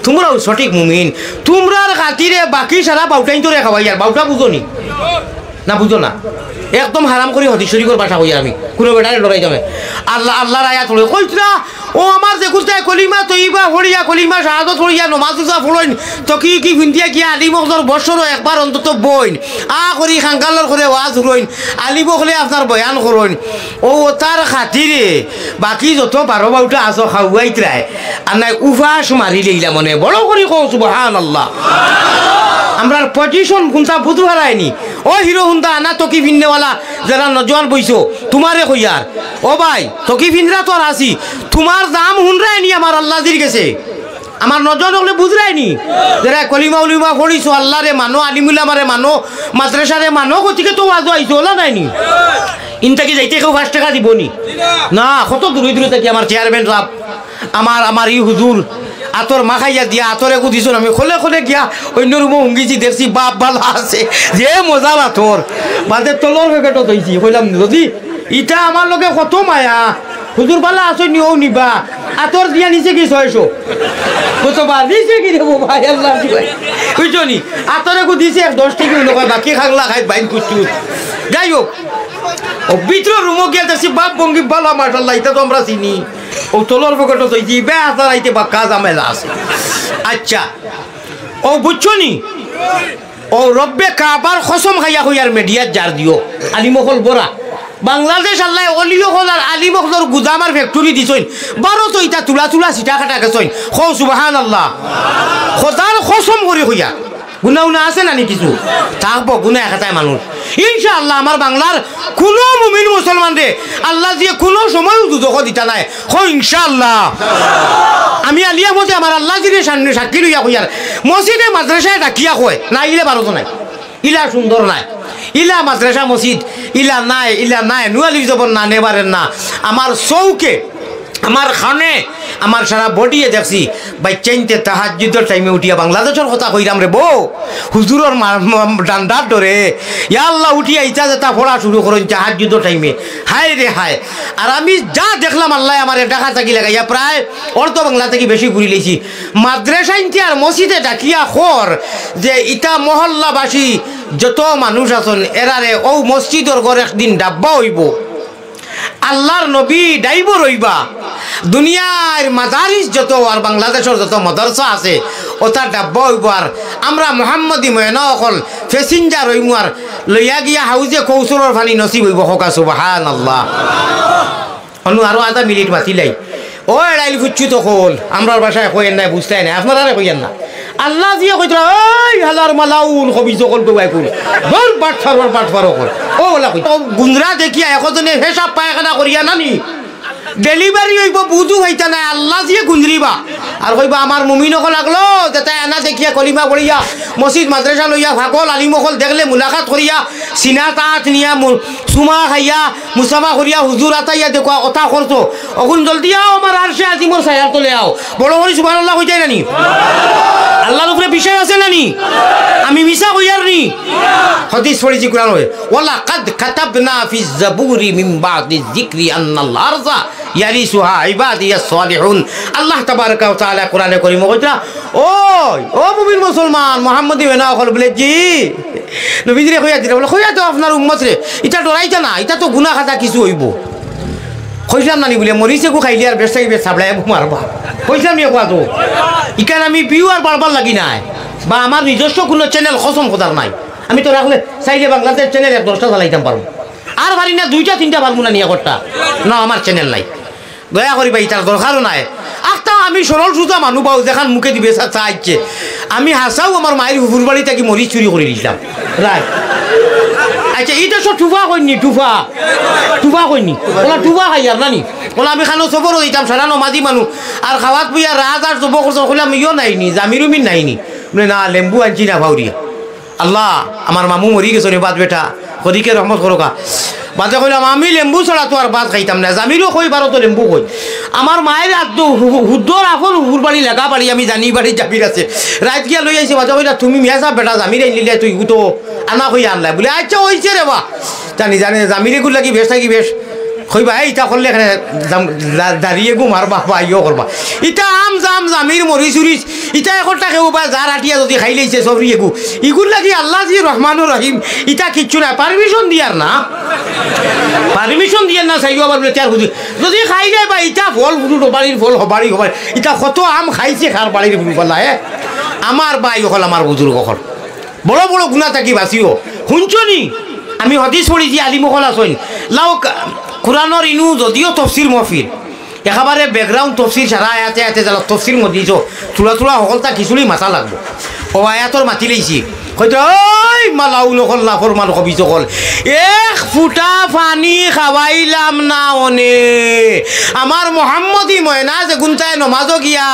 তোমরাও সঠিক মুমিন, তোমরার খাতিরে বাকি সারা বাউটাইন তোরে খাওয়াই আর বাউটা বুঝো নি না, বুঝো না একদম হারাম করি হদিস শরীফের ভাষা কই আমি কোনো বেটারে লড়াই যাবে আল্লাহ আল্লাহর আয়াত হলো কইতরা ও আমার যে কুস্তায় কলিমা তৈবা হড়িয়া কলিমা শাহাদত হড়িয়া নমাজুজা ফলইন তো কি কি ভিন্দিয়া কি আলিমকর বছরও একবার অন্তত বইন করি খাঙ্গালর করে ওয়াজ হইন আলিম হলে আপনার বয়ান করইন ও তার খাতিরে বাকি যত 12 বাউটা আছো খাওয়াইতরায় আর নাই উফাস মারি লইলা মনে বড় করি কও সুবহানাল্লাহ। আমরার পজিশন কোনটা বুঝু হারায়নি। ও হিরো হুন্দা আনা তকি ভিন্নেওয়ালা যারা নজওয়ান বইছো তোমারে কইয়ার ও ভাই তকি ভিনরা তো আর আসি তোমার দাম হুনরায়নি আমার আল্লাহ দির গেছে আমার নজওয়ান হলে বুঝরায়নি যারা কলিমা উলিমা পড়িছো আল্লাহরে মানো আলিমুল্লামারে মানো মাদ্রাসারে মানো গতিকে তো ওয়াজ আইছো ওলা নাইনি ইনটাকে যাইতে কেউ 5 টাকা দিবনি না কত দূরে দূরে থাকি আমার চেয়ারম্যান সাহেব আমার ই হুজুর আতর মাখাইয়া দিয়া আতরে গুদিছ আমি খোলে খোলে গিয়া অন্য রুমো হুঙ্গিছি দেখছি বাপ ভালো আছে যে মজা আতর বাদে তলর প্যাকেটও ধইছি কইলাম যদি ইটা আমার লগে কত মায়া হুজুর ভালো আছো নিও নিবা আতর দিয়া নিচে কি 600 কতবার নিচে কি দেবো ভাই আল্লাহ বুঝছো নি আতরে গুদিছে 10 টাকা লোক বাকি খাগলা খাই বাইন কুচু যাই হোক ও ভিতর রুমো গিয়া দেখছি বাপ বঙ্গি ভালো মাশাআল্লাহ এটা তো আমরা চিনি ও তলর পকেট তৈছি বেহাতার আইতে বা কাজ আমেলা আছে। আচ্ছা ও বুঝছো নি ও রব্বে কাবার কসম খাইয়া হইয়ার মিডিয়াত জার দিও আলিমকল বড়া বাংলাদেশ আল্লাহ অলিয়কল আর আলিমকলর গুদামার ফ্যাক্টরি দিছইন 12 তো ইটা তুলা তুলা সিটা কাটা গেছইন খো সুবহানাল্লাহ খোদার কসম করে হইয়া গুনাহ না আছে না নি কিছু থাকবো গুনাহ একাটাই মানুষ ইনশাআল্লাহ আমার বাংলার কোনো মুমিন মুসলমান রে আল্লাহ দিয়ে কোনো সময় দুদক দিতা নাই হয় ইনশাআল্লাহ। আমি আলিয়া মতে আমার আল্লাহ দিয়ে সাক্ষী লইয়া কইয়ার মসজিদে মাদ্রাসায় ডাকিয়া কয় না ইলে ভারত নাই ইলা সুন্দর নাই ইলা মাদ্রাসা মসজিদ ইলা নাই নুয়ালি জবর না নেবারেন না আমার চৌকে আমার খানে আমার সারা বডিয়ে দেখছি ভাই চেনতে তাহাজ্জুদের টাইমে উঠিয়া বাংলাদেশের কথা কইরাম রে বউ হুজুরের ডান্ডার ধরে ইয়া আল্লাহ উঠিয়া ইচ্ছা যেটা পড়া শুরু করেন তাহাজ্জুদের টাইমে হায় রে হায়। আর আমি যা দেখলাম আল্লাহ আমার ডাকা থাকি লাগাইয়া প্রায় অর্ধ বাংলা থেকে বেশি ঘুরি লেছি মাদ্রাসা ইনতে আর মসজিদে ডাকিয়া খর যে ইটা মহল্লাবাসী যত মানুষ আছেন এরারে ও মসজিদের ঘর একদিন ডাব্বা হইব আল্লাহর নবী ডাইব রইবা দুনিয়ার মাদারিস যত আর বাংলাদেশের যত মাদ্রাসা আছে ওটা ডাব্বা হইব আর আমরা মোহাম্মদী ময়না অকল প্যাসেঞ্জার হইমু আর লইয়া গিয়া হাউজে কৌশলের ফানি নসিব হইব হকা সুবহানাল্লাহ। অনু আরো আধা মিনিট বাতিলাই ও এড়াইল ফুচ্ছু তো কল আমরার বাসায় কইেন নাই বুঝতেই নাই আপনারা কইেন না আল্লাহ দিয়ে কইতো ওই হালার মালাউন কবি সকল কই কই বল পাঠ ফারো কর ও ওলা কই গুন্দ্রা দেখিয়া একজনে হিসাব পায়খানা করিয়া নানি ডেলিভারি হইব বুঝু হইতা নাই আল্লাহ দিয়ে গুন্দ্রিবা আর কইবা আমার মুমিনকল লাগলো যেটা আনা দেখিয়া কলিমা পড়িয়া মসজিদ মাদ্রাসা লইয়া ভাগল আলিমকল দেখলে মুলাকাত করিয়া সিনা তাঁত নিয়া সুমা খাইয়া মুসাফা করিয়া হুজুর আতাইয়া দেখুয়া কথা করছো অগুন জলদি আও আমার আরশে আজিমর ছায়ার তলে আও বড় করে সুবহানাল্লাহ কই যায় নানি আল্লাহর উপরে বিষয় আছে নানি আমি মিছা কইয়ার নি হাদিস পড়েছি কোরআন হয়ে ওয়ালা কাদ কাতাবনা ফি যাবুরি মিন বাদি যিকরি আন্নাল আরযা ইয়ারিসুহা ইবাদিয়াস সালিহুন আল্লাহ তাবারক ওয়া তাআলা কোরআনে কারীম কইতা ও মুমিন মুসলমান মুহাম্মদি বেনা কল বলে জি নবীজিরে কইয়া দিরা বলে কইয়া তো আপনার উম্মত রে এটা ডরাইতা না এটা তো গুনাহ খাতা কিছু হইব কইলাম নানি বলে মরিছে গো খাইলে আর বেশাই বেশ সাবলাই মারবা কইলাম নিয়ে কোয়া তো ইকান আমি বিউ আর বারবার লাগি নাই বা আমার নিজস্ব কোনো চ্যানেল কসম খোদার নাই আমি তো রাখলে চাইলে বাংলাদেশ চ্যানেল 10টা চালাইতাম পারবো আর পারি না 2টা 3টা পারবো না নিয়ে করটা না আমার চ্যানেল নাই দয়া করি ভাই তার দরকারও নাই আখটা আমি সরল সুতা মানুষ পাও যেখান মুখে দিবে চাইছে আমি হাসাও আমার মায়ের হুফুর বাড়ি থেকে মরিচ চুরি করে দিলাম রাইট আচ্ছা এইটা সব টুফা কইনি টুফা কইনি ওলা টুফা খাই আর নানি ওলা আমি খানো সবরও দিতাম সারা নমাজি মানুষ আর খাওয়াত বইয়া রাজ আর যুবক করলাম ইও নাইনি জামিরুমিন নাইনি বলে না লেম্বু আনছি না ভাউরিয়া আল্লাহ আমার মামু মরি গেছে রে বাদ বেটা হরিকে রহমত করোকা বাদে কইলাম আমি লেম্বু ছাড়া তো আর ভাত খাইতাম না জামিরও কই বারো তো লেম্বু কই আমার মায়ের আদ হুদ্দর আফল হুর বাড়ি লাগা বাড়ি আমি জানি বাড়ি জামির আছে রাত গিয়া লই আইছে বাদে কইলা তুমি মিয়া সাহেব বেটা জামির আইলিলে তুই তো আনা কই আনলাই বলে আচ্ছা হইছে রে বা জানি জামিরে গুলা কি বেশ থাকি বেশ কইবা ইটা করলে এখানে দাঁড়িয়ে গো মারবা বা ইয়ে করবা ইটা আম জাম জামির মরি চুরিস ইটা একটা কেউ বা যার আটিয়া যদি খাই লাইছে সবরি এগু ইগুল লাগি আল্লাহ জি রহমানুর রহিম ইটা কিচ্ছু না পারমিশন দিয়ার না চাইব আবার বলে তার বুঝি যদি খাই যায় বা ইটা ফল ফুটো বাড়ির ফল হবাড়ি হবার ইটা কত আম খাইছে খার বাড়ির ফুল ফলা আমার বাই হল আমার বুজুর্গ হল বড় বড় গুণা থাকি বাঁচিও শুনছনি আমি হদিস পড়িছি আলিমহল আসইন লাও কোরআনের ইনু যদিও তফসির মহফিল একেবারে ব্যাকগ্রাউন্ড তফসির সারা আয়াতে আয়াতে যারা তফসির মদিছ থোড়া থোড়া সকলটা খিচুড়ি মাথা লাগবো ও আয়াতর মাতি লাইছি হয়তো ওই মালাউ নকল না ফরমান কবি সকল এক ফুটা পানি খাওয়াইলাম না অনে আমার মোহাম্মদী ময়না যে গুনতায় নমাজও গিয়া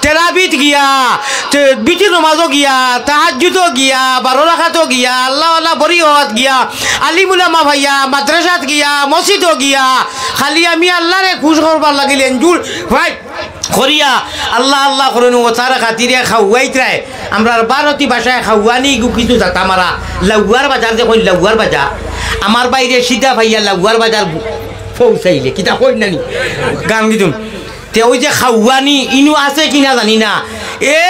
তেরাবিত গিয়া বিটি নমাজও গিয়া তাহাজ্জুদও গিয়া 12 রাকাতও গিয়া আল্লাহ আল্লাহ বরি হওয়াত গিয়া আলিমুলামা ভাইয়া মাদ্রাসাত গিয়া মসজিদও গিয়া খালি আমি আল্লাহরে খুশ করবার লাগিলেন জুল ভাই করিয়া আল্লাহ আল্লাহ করেন ও তারা খাতিরে খাওয়াইতরায় আমরা ভারতী ভাষায় খাওয়ানি কিছু যাতা মারা লাউয়ার বাজার যে কই লাউয়ার বাজার আমার বাইরে সীতা ভাইয়া লাউয়ার বাজার পৌঁছাইলে কিতা কই নানি গান দিতুন তে ওই যে খাওয়ানি ইনু আছে কিনা জানি না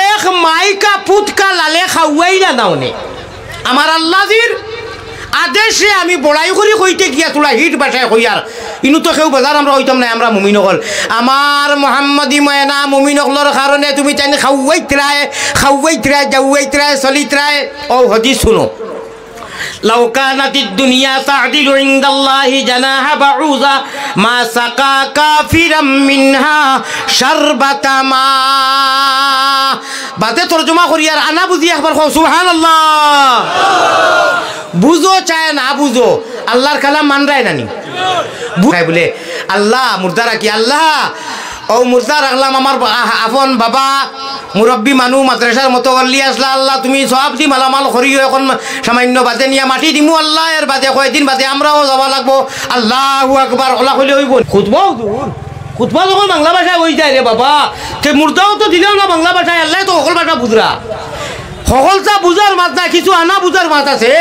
এক মাইকা পুতকা লালে খাওয়াইলা নাওনে আমার আল্লাহজির আদেশে আমি বড়াই করি কইতে গিয়া তোলা হিট বাসায় কইয়ার ইনু তো কেউ বাজার আমরা হইতাম না আমরা মুমিন হল আমার মোহাম্মদী ময়না মুমিন হলর কারণে তুমি তাই খাওয়াইতরায় যাওয়াইতরায় চলিতরায় ও হদিস শুনো لو كانت الدنيا تعدل عند الله جناح بعوضة ما سقى كافرا منها شربة ماء বাতে তরজমা করি আর আনা বুঝি একবার কও সুবহানাল্লাহ বুঝো চায় না বুঝো আল্লাহর কালাম মান রায় নানি বুঝাই বলে আল্লাহ মুর্দা রাখি আল্লাহ ও মুর্দা রাখলাম আমার আপন বাবা মুরব্বী মানুষ মাদ্রাসার মতো করলি আসলা আল্লাহ তুমি সব দি মালামাল করিও এখন সামান্য বাদে নিয়ে মাটি দিমু আল্লাহ এর বাদে কয়েকদিন বাদে আমরাও যাওয়া লাগবো আল্লাহু আকবার ওলা হইলে হইব খুতবাও দূর খুতবা যখন বাংলা ভাষায় হয়ে যায় রে বাবা সে মুর্দাও তো দিলেও না বাংলা ভাষায় আল্লাহ তো সকল ভাষা বুঝরা সকলটা বুঝার মাত না কিছু আনা বুঝার মাত আছে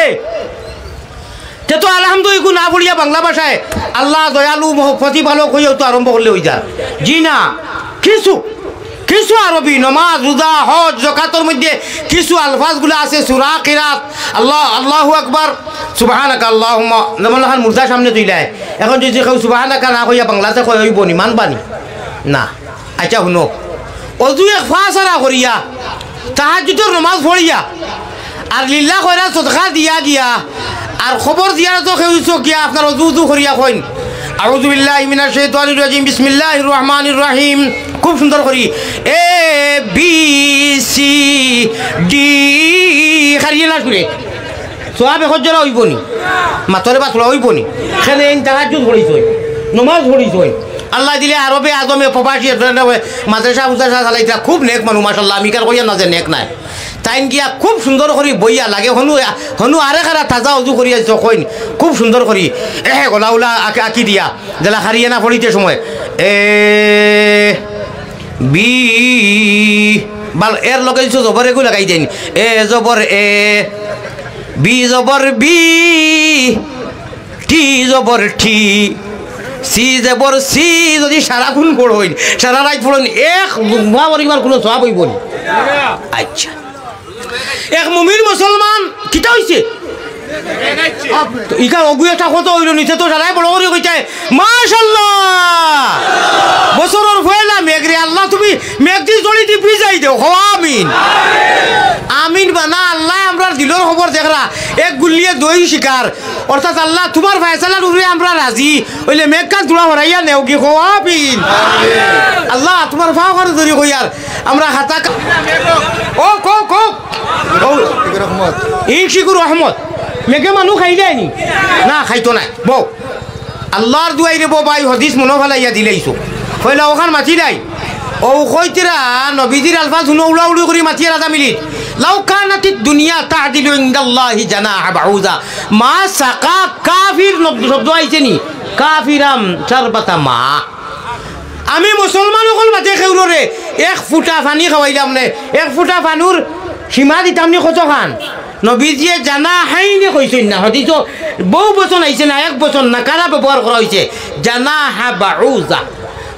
তে তো আলহামদুলিল্লাহ না বলিয়া বাংলা ভাষায় আল্লাহ দয়ালু প্রতিপালক হইয়াও তো আরম্ভ করলে হয়ে যায় জি না কিছু আরবি নমাজ রোজা হজ যাকাতের মধ্যে কিছু আলফাজগুলো আছে সূরা কিরাত আল্লাহ আল্লাহু আকবার সুবহানাকা আল্লাহুম্মা নমলহান মুর্দা সামনে তুইলাই এখন যদি কেউ সুবহানাকা না কইয়া বাংলাতে কই হইব নি মানবানি না আচ্ছা শুনো অজু এক ফাসারা করিয়া তাহাজ্জুদের নামাজ পড়িয়া আর লিল্লাহ কইরা সদকা দিয়া গিয়া আর খবর দিয়া তো কেউ গিয়া আপনার অজু করিয়া কইন আউযু বিল্লাহি মিনাশ শাইতানির রাজিম বিসমিল্লাহির রহমানির রহিম খুব সুন্দর করি এ বি সি ডি খারিয়ে না শুনে সব এখন জোড়া হইব নি মাতরে বাতরা হইব নি সেখানে তাহাজ্জুদ পড়িছ নমাজ পড়িছ আল্লাহ দিলে আরবে আজমে প্রবাসী মাদ্রাসা উদ্রাসা চালাইতা খুব নেক মানুষ মাশাল্লাহ আমি কার কইয়া না যে নেক নাই তাইন গিয়া খুব সুন্দর করি বইয়া লাগে হনু আরে খারা তাজা উজু করিয়া কইন খুব সুন্দর করি গলা উলা আঁকি দিয়া জেলা হারিয়ানা পড়িতে সময় বি বাল এর লগে জবর এগু লাগাই দেন জবর বি জবর বি টি জবর টি সি জবর সি যদি সারাক্ষণ পড়ইন সারা রাত পড়ইন এক পরিমাণ কোনো সওয়াব হইব না আচ্ছা এক মুমিন মুসলমান কিতা হইছে ইকা অগুয়েটা কত হইল নিচে তো সারাই বড় করে কইছে মাশাআল্লাহ বছরের পয়লা মেঘরে আল্লাহ তুমি মেঘটি জড়ি দি ভিজাই দাও আমিন আমিন বানা আল্লাহ আমরা দিলর খবর দেখরা এক গুলিয়ে দই শিকার অর্থাৎ আল্লাহ তোমার ফয়সালার উপরে আমরা রাজি হইলে মেঘকা দুলা হরাইয়া নেও কি আমিন আল্লাহ তোমার ভাও করে ধরি কইয়ার আমরা হাতা ও কো রহমত এই শিকুর রহমত মেঘে মানুষ খাই যায়নি না খাইতো নাই বউ আল্লাহর দুয়াই রে বাই হদিস মনো ফেলাইয়া দিলেইছো কইলা ওখান মাতি নাই ও কইতিরা নবীজির আলফাজ শুনো উড়া উড়ি করে মাতিয়া রাজা মিলি লাউ কানাতিদ দুনিয়া তা'দিলু ইনদাল্লাহি জানাহা বাউযা মা সাকা কাফির শব্দ আইছে নি কাফিরাম শারবাতা মা আমি মুসলমান হল মাতে খেউরে এক ফুটা পানি খাওয়াইলাম নে এক ফুটা পানুর সীমা দিতাম নি কত খান নবীজিয়ে জানা হাইনি কইছেন না হদিস বহু বচন আইছে না এক বচন না কারা ব্যবহার করা হয়েছে জানা হা বাউজা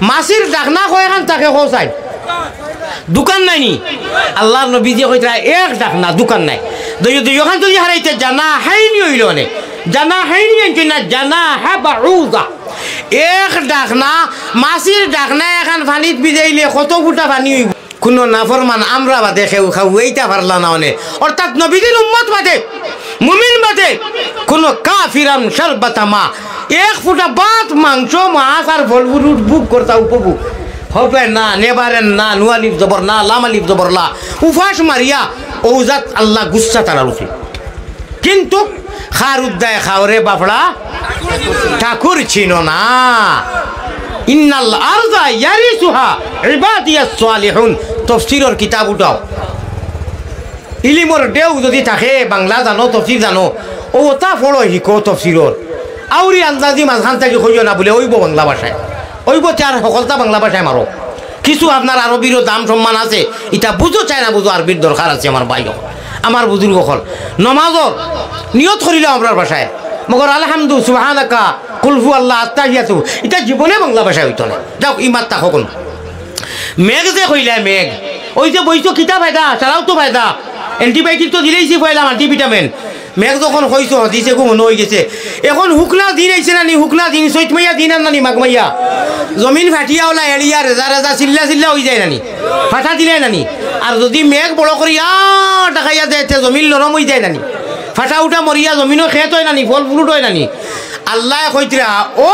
মাসির ডাকনা কয় খান তাকে কৌসাই দোকান নাই নি আল্লাহর নবীজিয়ে কইতরা এক ডাকনা দোকান নাই দুইখান যদি হারাইতে জানা হাইনি হইল নে জানা হাইনি আনছে না জানা হা বাউজা এক ডাকনা মাসির ডাকনা এখন পানিত ভিজাইলে কত ফুটা পানি হইব কোনো নাফরমান আমরা বাদে খেউ খাওয়াইতে পারলা না অনে অর্থাৎ নবীজির উম্মত বাদে মুমিন বাদে কোনো কাফিরান শারবাতা মা এক ফুটা ভাত মাংস মাছ আর ফলফুল বুক করতা উপভোগ হবে না নেবারেন না নুয়ালিফ জবর না লামালিফ জবর লা উফাস মারিয়া ওজাত আল্লাহ গুচ্ছা তারা উঠে কিন্তু খার উদ্দায় খাওরে বাপড়া ঠাকুর ছিল না ইন্নাল আরদা ইয়ারিসুহা ইবাদিয়াস সালিহুন তাফসীরের কিতাব উঠাও ইলিমর দেও যদি থাকে বাংলা জানো তাফসীর জানো ও তা পড়ো হিকো তাফসীরের আউরি আন্দাজি মাঝখান থেকে কইও না বলে ওইব বাংলা ভাষায় ওইব চার সকলটা বাংলা ভাষায় মারো কিছু আপনার আরবিরও দাম সম্মান আছে এটা বুঝো চাই না বুঝো আরবির দরকার আছে আমার ভাই আমার বুজুর্গ হল নমাজর নিয়ত করিলে আপনার ভাষায় মগর আলহামদু সুবহানাকা কুলহু আল্লাহ আত্তাহিয়াতু এটা জীবনে বাংলা ভাষায় হইতো না যাও ইমাত তা কখন মেঘ যে কইলা মেঘ ওই যে বইছো কিতা ফায়দা সারাও তো ফায়দা অ্যান্টিবায়োটিক তো দিলেইছি পয়লা মাল্টিভিটামিন মেঘ যখন হইছো দিছে গো মনে হয়ে গেছে এখন হুকনা দিন আইছে না নি হুকনা দিন চৈত মাইয়া দিন আর নানি মাঘ মাইয়া জমিন ফাটিয়া ওলা এড়িয়া রেজা রেজা চিল্লা চিল্লা হয়ে যায় নানি ফাটা দিলে নানি আর যদি মেঘ বড় করি টাকাইয়া যায় জমিন নরম হয়ে যায় নানি ফাটা উঠা মরিয়া জমিনও খেত হয় নানি ফল ফুলুট হয় নানি আল্লাহ কইতরা ও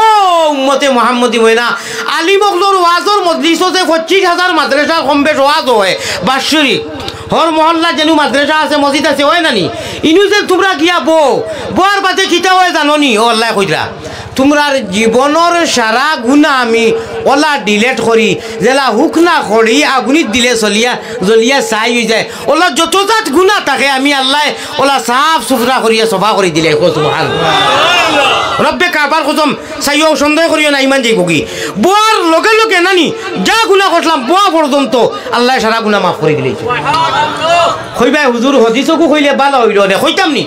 উম্মতে মুহাম্মদী ময়না আলী মখলুর ওয়াজর মজলিসতে 25,000 মাদ্রাসা কম বেশ ওয়াজ হয় বাৎসরিক হর মহল্লা যেন মাদ্রাসা আছে মসজিদ আছে হয় নানি ইনু যে তোমরা গিয়া বোয়ার বাদে কিতা হয় জাননি ও আল্লাহ কইতরা তোমরার জীবনের সারা গুণা আমি ওলা ডিলেট করি জেলা হুক না করি আগুনিত দিলে জ্বলিয়া চাই হয়ে যায় ওলা যতজাত গুণা থাকে আমি আল্লাহ ওলা সাফ সুফরা করিয়া সফা করে দিলে রব্বে কাবার কসম চাইও সন্দেহ করিও না ইমান যাইব কি বোয়ার লগে লগে নানি যা গুণা করলাম বোয়া পর্যন্ত আল্লাহ সারা গুণা মাফ করে দিলে কইবাই হুজুর হদিসকু কইলে ভালো হইল রে কইতাম নি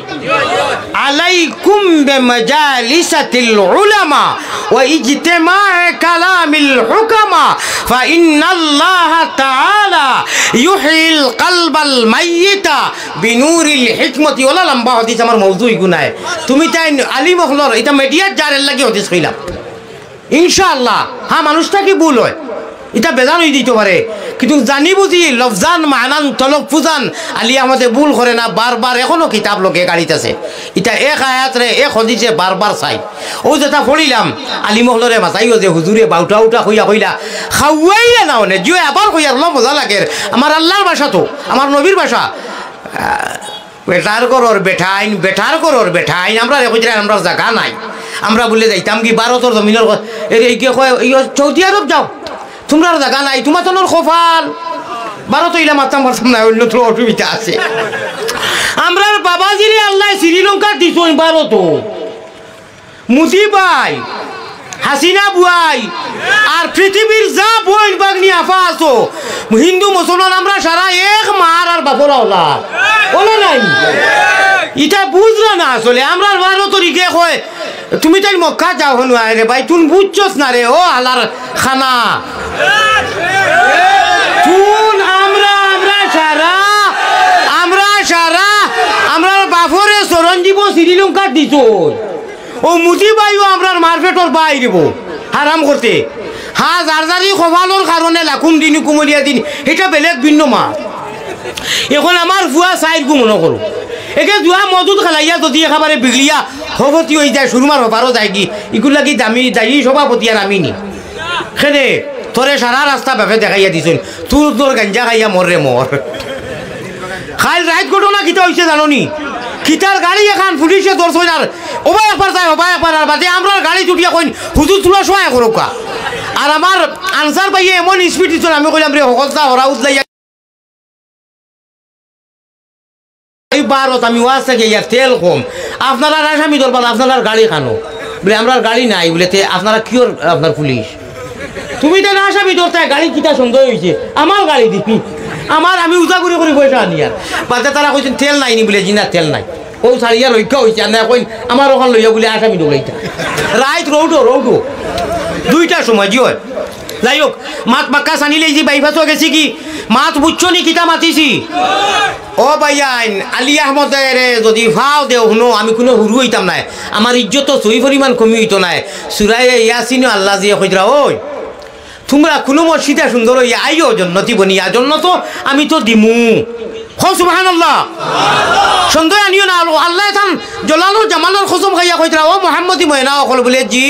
আলাইকুম বিমাজালিসাতিল উলামা ওয়া ইজতিমা' কালামিল হুকামা ফাইন্নাল্লাহা তাআলা ইউহিল কলবাল মাইয়িতা বিনুরিল হিকমতি ওলা লম্বা হদিস আমার মওজুই গুনায় তুমি তাই আলী মখলর এটা মিডিয়ার জারের লাগি হদিস কইলাম ইনশাআল্লাহ হ্যাঁ মানুষটা কি ভুল হয় এটা বেজান হয়ে দিতে পারে কিন্তু জানি বুঝি লফজান মানান তলফুজান আলী আমাদের ভুল করে না বারবার এখনো কিতাব লোকে গাড়িতেছে এটা এক আয়াত রে এক হদিসে বারবার চাই ও যেটা পড়িলাম আলী মহলরে মাথাইও যে হুজুরে বাউটা উঠা হইয়া হইলা খাওয়াইয়া না মানে যে আবার হইয়ার ল মজা লাগে আমার আল্লাহর ভাষা তো আমার নবীর ভাষা বেটার করর বেঠাইন বেঠার করর বেঠাইন আমরা রেখে আমরা জায়গা নাই আমরা বলে যাইতাম কি ভারতের জমিনের সৌদি আরব যাও তোমরা জায়গা নাই তোমার তোর কপাল ভারত ইলা মারতাম পারতাম না অন্য তো অসুবিধা আছে আমরা বাবাজিরে আল্লাহ শ্রীলঙ্কা দিছ ভারত মুদি ভাই হাসিনা বুয়াই আর পৃথিবীর যা বইন বাগনি আফা আছো হিন্দু মুসলমান আমরা সারা এক মার আর বাপরা ওলা ওলা নাই এটা বুঝলা না আসলে আমরা ভারতের ইকে কয় তুমি তাই মক্কা যাও হনু রে ভাই তুমি বুঝছস না রে ও আলার খানা তুন আমরা সারা আমরা বাপরে চরঞ্জীব শ্রীলঙ্কা দিছ ও মুজি বাইও আমরা মার্কেটর বাই দিব হারাম করতে হ্যাঁ যার কপালোর কারণে লাখুন দিন কুমলিয়া দিন এটা বেলেগ ভিন্ন মাছ এখন আমার ফুয়া সাইড গু মনে করো একে জুয়া মজুদ খেলাইয়া যদি একেবারে বিগলিয়া সভাপতি হয়ে যায় সুরমার হবারও যায় কি এগুলা কি দামি দায়ী সভাপতি আর আমি নি সেনে তোরে সারা রাস্তা ভেবে দেখাইয়া দিছুন তোর গাঞ্জা খাইয়া মরে মর খাইল রাইট ঘটনা কিতা হয়েছে জানি কিতার গাড়ি এখন পুলিশে ধরছে আর ওবাই একবার যায় ওবাই একবার আর বাদে আমরা গাড়ি জুটিয়া কইন হুজুর তুলা সোয়া করোকা আর আমার আনসার পাইয়ে এমন স্পিড দিচ্ছেন আমি কইলাম রে হকলতা হরা উঠলাইয়া ভারত আমি ওয়াজ থেকে ইয়ার তেল কম আপনারা আসামি ধরবেন আপনারা গাড়ি খানো বলে আমরা গাড়ি নাই বলে আপনারা কিওর আপনার পুলিশ তুমি তো আসামি ধরতে গাড়ি কিতা সন্দেহ হয়েছে আমার গাড়ি দিবি আমার আমি উজা করে পয়সা আনি আর বাদে তারা কইছেন তেল নাই নি বলে জিনা তেল নাই ও সারিয়া রক্ষা হয়েছে আর না কইন আমার ওখান লইয়া বলে আসামি দৌড়াইতা রাইট রৌডো দুইটার সময় জি হয় যাই হোক মাত বাক্কা সানিলেই যে বাইফাসও গেছি কি মাত বুঝছো নি কিতা মাতিছি ও ভাইয়াইন আলী আহমদের যদি ভাও দেও শুনো আমি কোনো হুরু হইতাম নাই আমার ইজ্জত তো সই পরিমাণ কমি হইতো নাই সুরাই ইয়াসিন আল্লাহ জিয়া কইরা ওই তোমরা কোনো মসজিদে সুন্দর হইয়া আইও জন্নতি বনিয়া জন্নত আমি তো দিমু হো সুবহানাল্লাহ সন্দেহ আনিও না আল্লাহ থান জলালুর জামালুর কসম খাইয়া কইরা ও মুহাম্মদি ময়না অকল বলে জি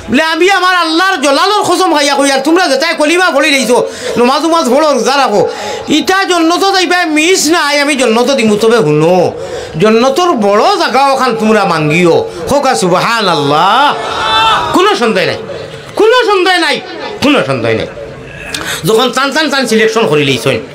বলে আমি আমার আল্লাহর জলালর কসম খাইয়া কই আর তোমরা যেটাই কলিমা পড়ি রইছো নমাজ পড়ো রোজা রাখো ইটা জন্নত যাইবা মিস নাই আমি জন্নত দিমু তবে শুনো জন্নতর বড় জায়গা ওখান তোমরা মাঙ্গিও হোক সুবহানাল্লাহ কোনো সন্দেহ নাই যখন চান সিলেকশন করে লইছেন